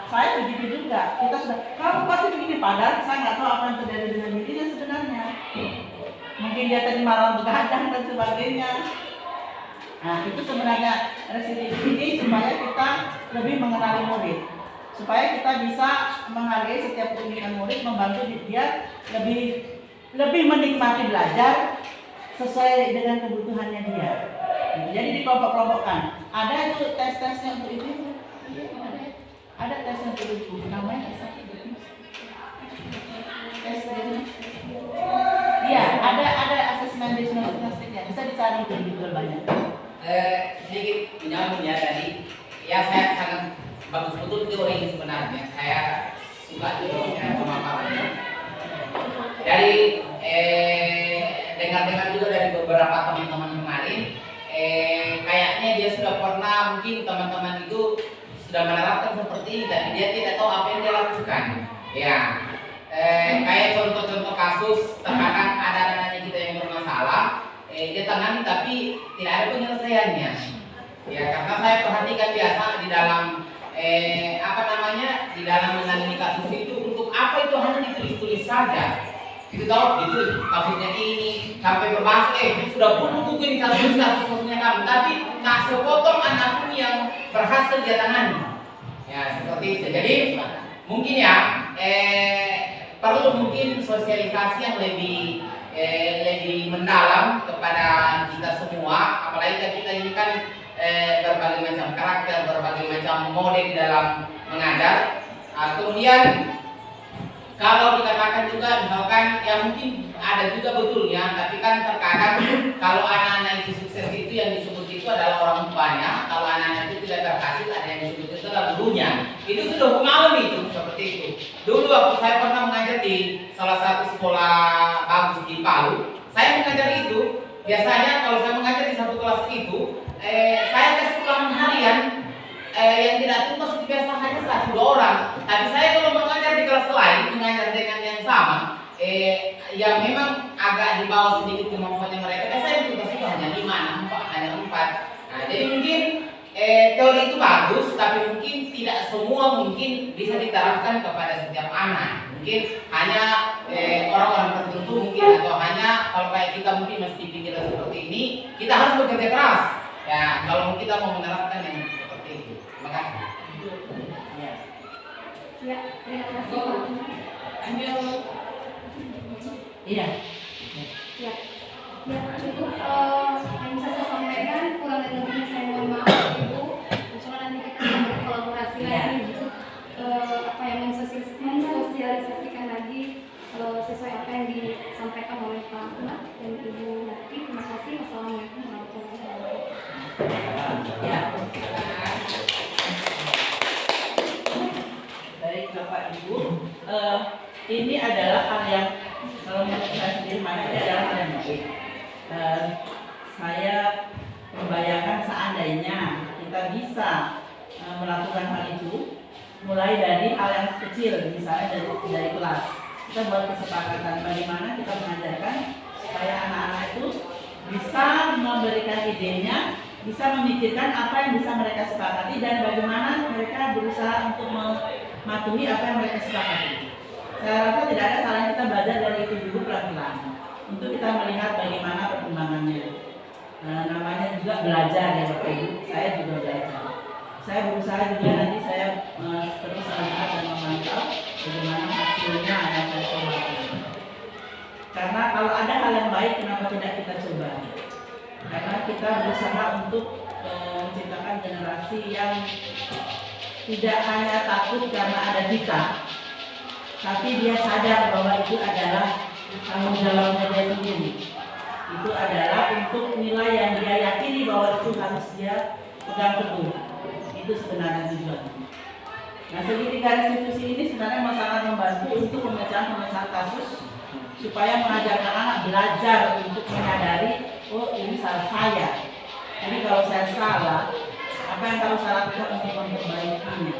Speaker 1: saya begitu juga. Kita sudah, kamu pasti begini, padahal saya nggak tahu apa yang terjadi dengan dirinya sebenarnya. Mungkin dia tadi malam begadang dan sebagainya. Nah, itu sebenarnya restitusi ini supaya kita lebih mengenali murid, supaya kita bisa menghargai setiap keunikan murid, membantu dia lebih menikmati belajar sesuai dengan kebutuhannya dia. Jadi dikelompok-kelompokkan. Ada itu tes-tesnya untuk itu. Ada tesnya untuk itu. Namanya tes apa? Tes iya, ada asesmen diagnostiknya. Bisa dicari di Google banyak.
Speaker 5: Sedikit menyambung ya tadi. Ya saya sangat bagus betul teori ini sebenarnya. Saya suka teorinya pemaparannya. Dari dengar-dengar juga dari beberapa teman-teman kemarin, kayaknya dia sudah pernah, mungkin teman-teman itu sudah menerapkan seperti ini, tapi dia tidak tahu apa yang dia lakukan. Ya, kayak contoh-contoh kasus terkadang ada anak-anak kita yang bermasalah, dia tangani tapi tidak ada penyelesaiannya. Ya, karena saya perhatikan biasa di dalam di dalam menangani kasus itu, untuk apa itu hanya ditulis-tulis saja. Itu tahu itu kasusnya ini sampai berbahas sudah buku ini kasusnya kamu, tapi tak sepotong anak pun yang berhasil dia tangani. Ya seperti itu. Jadi mungkin ya perlu mungkin sosialisasi yang lebih mendalam kepada kita semua, apalagi kita ini kan berbagai macam karakter, berbagai macam mode di dalam mengajar. Kemudian kalau dikatakan juga misalkan ya mungkin ada juga betulnya, tapi kan terkadang kalau anak-anak itu sukses itu yang disebut itu adalah orang tuanya, kalau anak-anak itu tidak berhasil ada yang disebut itu adalah gurunya. Itu sudah mengalami itu seperti itu. Dulu waktu saya pernah mengajar di salah satu sekolah bagus di Palu, saya mengajar itu biasanya kalau saya mengajar di satu kelas itu saya kasih ulangan harian yang tidak tuntas biasa hanya 1-2 orang. Tapi saya kalau mengajar di kelas lain, mengajar dengan yang sama, yang memang agak di bawah sedikit kemampuannya mereka, saya tuntas itu hanya 5, hanya 4. Nah, jadi mungkin teori itu bagus, tapi mungkin tidak semua mungkin bisa diterapkan kepada setiap anak. Mungkin hanya orang-orang tertentu mungkin, atau hanya kalau kayak kita mungkin mesti pikir seperti ini, kita harus bekerja keras. Ya, kalau kita mau menerapkan yang seperti itu. Terima kasih.
Speaker 6: Ya, terima kasih Pak.
Speaker 1: Iya.
Speaker 6: Ya, itu yang bisa saya sampaikan, kurang lebihnya saya mohon maaf Ibu. Cuma nanti kita akan berkolaborasi lagi untuk mensosialisasikan lagi sesuai apa yang disampaikan oleh Pak Ahmad dan Ibu Nati. Terima kasih. Wassalamualaikum warahmatullahi wabarakatuh.
Speaker 1: Ya. Baik Bapak Ibu, ini adalah hal yang kalau menurut saya sendiri ini adalah hal yang baik. Saya membayangkan seandainya kita bisa melakukan hal itu, mulai dari hal yang kecil, misalnya dari kelas. Kita buat kesepakatan bagaimana kita mengajarkan supaya anak-anak itu bisa memberikan idenya, bisa memikirkan apa yang bisa mereka sepakati dan bagaimana mereka berusaha untuk mematuhi apa yang mereka sepakati. Saya rasa tidak ada salahnya kita belajar dari itu dulu pelan-pelan untuk kita melihat bagaimana perkembangannya. Namanya juga belajar ya Bapak Ibu. Saya juga belajar. Saya berusaha juga nanti saya terus melihat dan memantau bagaimana hasilnya yang saya coba. Karena kalau ada hal yang baik, kenapa tidak kita coba? Karena kita berusaha untuk menciptakan generasi yang tidak hanya takut karena ada kita, tapi dia sadar bahwa itu adalah tanggung jawabnya dia sendiri. Itu adalah untuk nilai yang dia yakini bahwa itu harus dia pegang teguh. Itu sebenarnya tujuan. Nah, segitiga restitusi ini sebenarnya sangat membantu untuk pemecahan kasus supaya mengajarkan anak belajar untuk menyadari, oh ini salah saya. Jadi kalau saya salah, apa yang harus saya lakukan untuk memperbaikinya?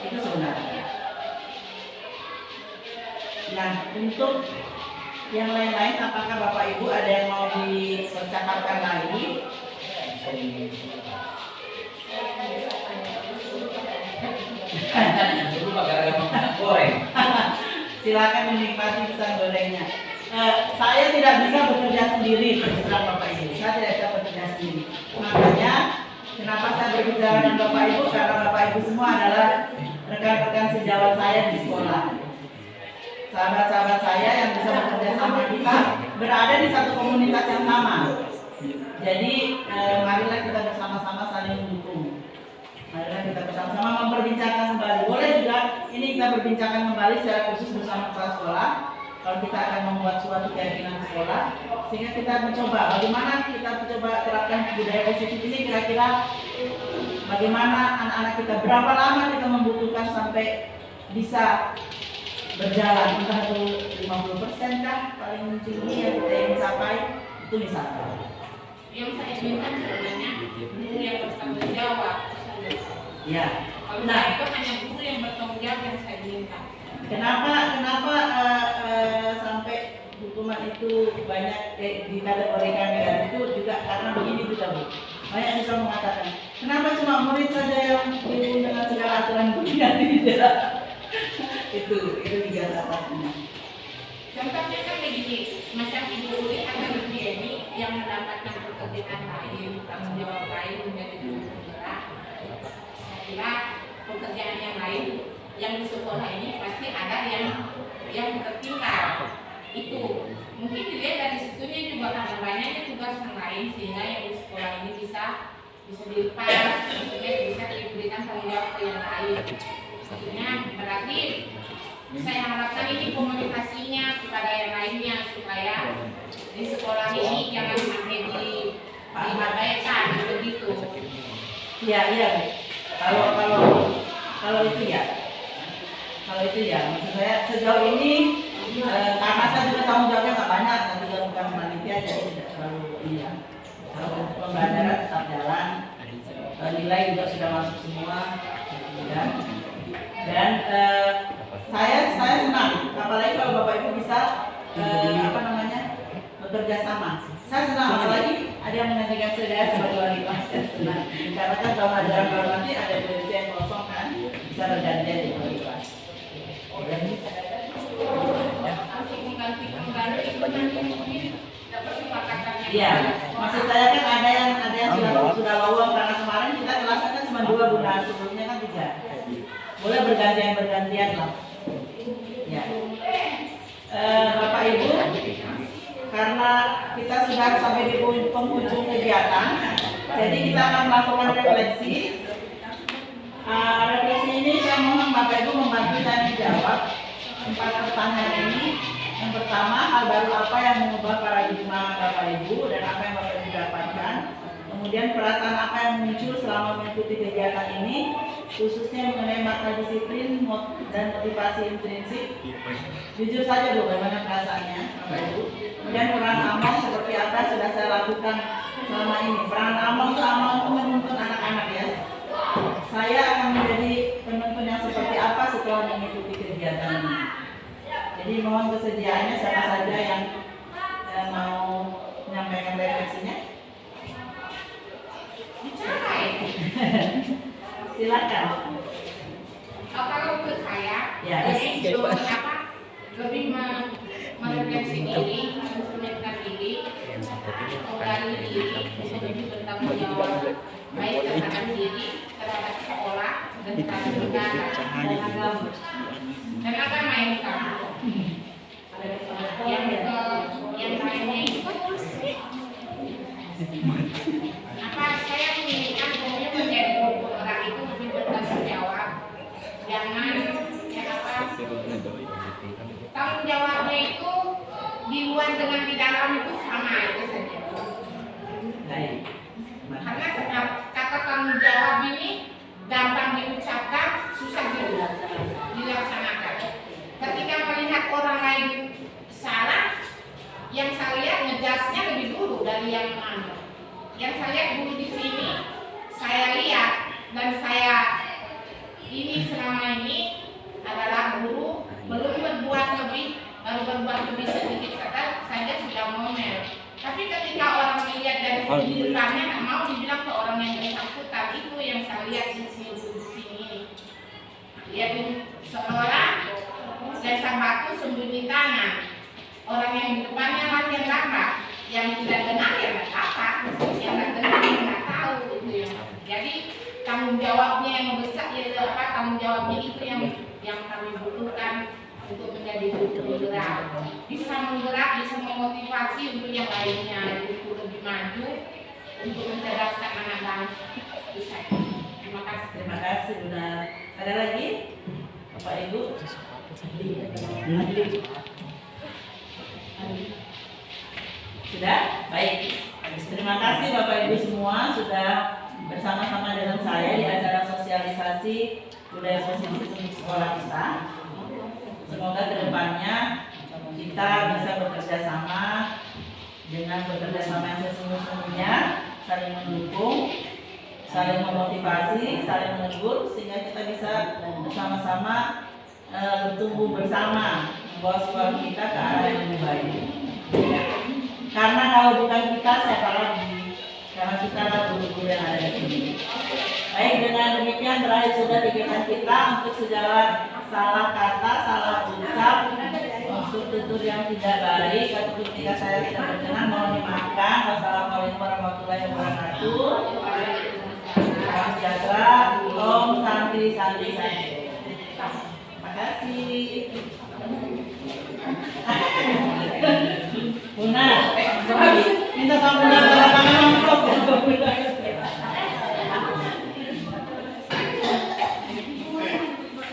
Speaker 1: Itu sebenarnya. Nah, untuk yang lain-lain, apakah Bapak Ibu ada yang mau dipercakapkan lagi? Silakan menikmati pisang gorengnya. Saya tidak bisa bekerja sendiri, terus terang Bapak Ibu. Saya tidak bisa bekerja sendiri. Makanya kenapa saya berbicara dengan Bapak Ibu, karena Bapak Ibu semua adalah rekan-rekan sejawat saya di sekolah. Sahabat-sahabat saya yang bisa bekerja sama kita berada di satu komunitas yang sama. Jadi marilah kita bersama-sama saling mendukung. Marilah kita bersama-sama memperbincangkan kembali. Boleh juga ini kita berbincangkan kembali secara khusus bersama kepala sekolah. Kalau kita akan membuat suatu keyakinan sekolah, sehingga kita mencoba bagaimana kita mencoba terapkan budaya positif ini, kira-kira bagaimana anak-anak kita, berapa lama kita membutuhkan sampai bisa berjalan, entah itu 50% kah paling tinggi yang kita ingin capai, itu misalkan.
Speaker 2: Yang saya inginkan sebenarnya guru yang bertanggung jawab.
Speaker 1: Ya.
Speaker 2: Kalau
Speaker 1: Nah,
Speaker 2: itu hanya guru yang bertanggung jawab yang saya inginkan.
Speaker 1: kenapa sampai hukuman itu banyak dikategorikan negatif itu juga karena begini juga Bu. Banyak siswa mengatakan, kenapa cuma murid saja yang dihukum dengan segala aturan begini tidak? itu juga salah satunya.
Speaker 2: Contohnya kan begini, macam Ibu Uli atau Ibu Yeni yang mendapatkan pekerjaan lain, tanggung jawab lain menjadi guru penggerak. Saya kira pekerjaan yang lain yang di sekolah ini pasti ada yang tertinggal. Itu mungkin dilihat dari situnya juga karena banyaknya tugas yang lain sehingga yang di sekolah ini bisa dilepas, maksudnya bisa diberikan tanggung jawab ke yang lain. Maksudnya berarti saya harapkan ini komunikasinya kepada yang lainnya supaya di sekolah ini jangan sampai diabaikan begitu.
Speaker 1: Iya. Kalau itu ya, maksud saya sejauh ini karena saya juga tanggung jawabnya nggak banyak, saya juga bukan panitia jadi tidak terlalu iya. Kalau pembelajaran tetap jalan, nilai juga sudah masuk semua, ya. Dan saya senang, apalagi kalau Bapak Ibu bisa bekerja sama. Saya senang, apalagi ada yang menggantikan saya sebagai wali kelas. Saya senang, karena kan kalau ajaran baru nanti ada posisi yang kosong kan, bisa bergantian di wali kelas. Iya, maksud saya kan ada yang sudah lowong karena kemarin kita kelasnya kan cuma 2 bulan, sebelumnya kan 3. Boleh bergantian lah. Ya. Bapak Ibu, karena kita sudah sampai di penghujung kegiatan, jadi kita akan melakukan refleksi. Refleksi ini saya mohon Bapak Ibu membantu saya menjawab 4 pertanyaan ini. Yang pertama, hal baru apa yang mengubah paradigma Bapak Ibu dan apa yang Bapak Ibu dapatkan? Kemudian perasaan apa yang muncul selama mengikuti kegiatan ini, khususnya mengenai makna disiplin dan motivasi intrinsik. Jujur saja Bu, bagaimana perasaannya Bapak Ibu? Kemudian peran Among seperti apa yang sudah saya lakukan selama ini. Peran Among itu menuntun anak-anak ya. Saya akan menjadi penuntun yang seperti apa setelah mengikuti kegiatan ini. Jadi mohon kesediaannya siapa saja yang mau menyampaikan refleksinya.
Speaker 2: Bicara ya.
Speaker 1: Silakan.
Speaker 2: Kalau untuk saya,
Speaker 1: Ya.
Speaker 2: lebih merefleksi diri, mencerminkan diri, menggali diri, lebih bertanggung jawab baik terhadap diri, terhadap sekolah, dan terhadap negara dan agama. Dan agama yang utama. Yang lainnya itu saya menginginkan semuanya menjadi orang itu lebih bertanggung jawab. Jangan tanggung jawabnya itu di luar dengan di dalam itu sama itu saja. Karena kata tanggung jawab ini gampang diucapkan, susah dilaksanakan. Ketika melihat orang lain salah, yang saya lihat ngejasnya lebih dulu dari yang mana. Yang saya lihat dulu di sini, saya lihat dan saya ini selama ini adalah guru belum berbuat lebih, baru berbuat lebih sedikit saja sudah ngomel. Tapi ketika orang melihat dari kehidupannya, nggak mau dibilang ke orang yang bersangkutan. Itu yang saya lihat di sini. Lihat seolah lempar batu sembunyi tangan. Orang yang di depannya latihan lambat, yang tidak benar ya nggak apa, yang nggak benar suami itu yang kami butuhkan untuk menjadi guru penggerak, bisa menggerak, bisa memotivasi untuk yang lainnya untuk lebih maju, untuk mencerdaskan anak bangsa. Bisa. Terima kasih.
Speaker 1: Terima kasih Bunda. Ada lagi? Bapak Ibu? Sudah? Baik. Terima kasih Bapak Ibu semua sudah bersama-sama dengan saya di acara sosialisasi budaya positif untuk sekolah kita. Semoga kedepannya kita bisa bekerja sama dengan bekerja sama yang sesungguhnya, saling mendukung, saling memotivasi, saling menegur, sehingga kita bisa bersama-sama bertumbuh bersama, membawa sekolah kita ke arah yang lebih baik. Karena kalau bukan kita, siapa lagi? Karena kita adalah guru-guru yang ada di sini. Baik, dengan demikian berakhir sudah kegiatan kita untuk segala salah kata, salah ucap, untuk tutur yang tidak baik atau ketika saya tidak berkenan mohon dimaafkan. Wassalamualaikum warahmatullahi wabarakatuh. Salam sejahtera, Om Santi Santi Santi. Terima kasih. Bunda, minta sama Bunda.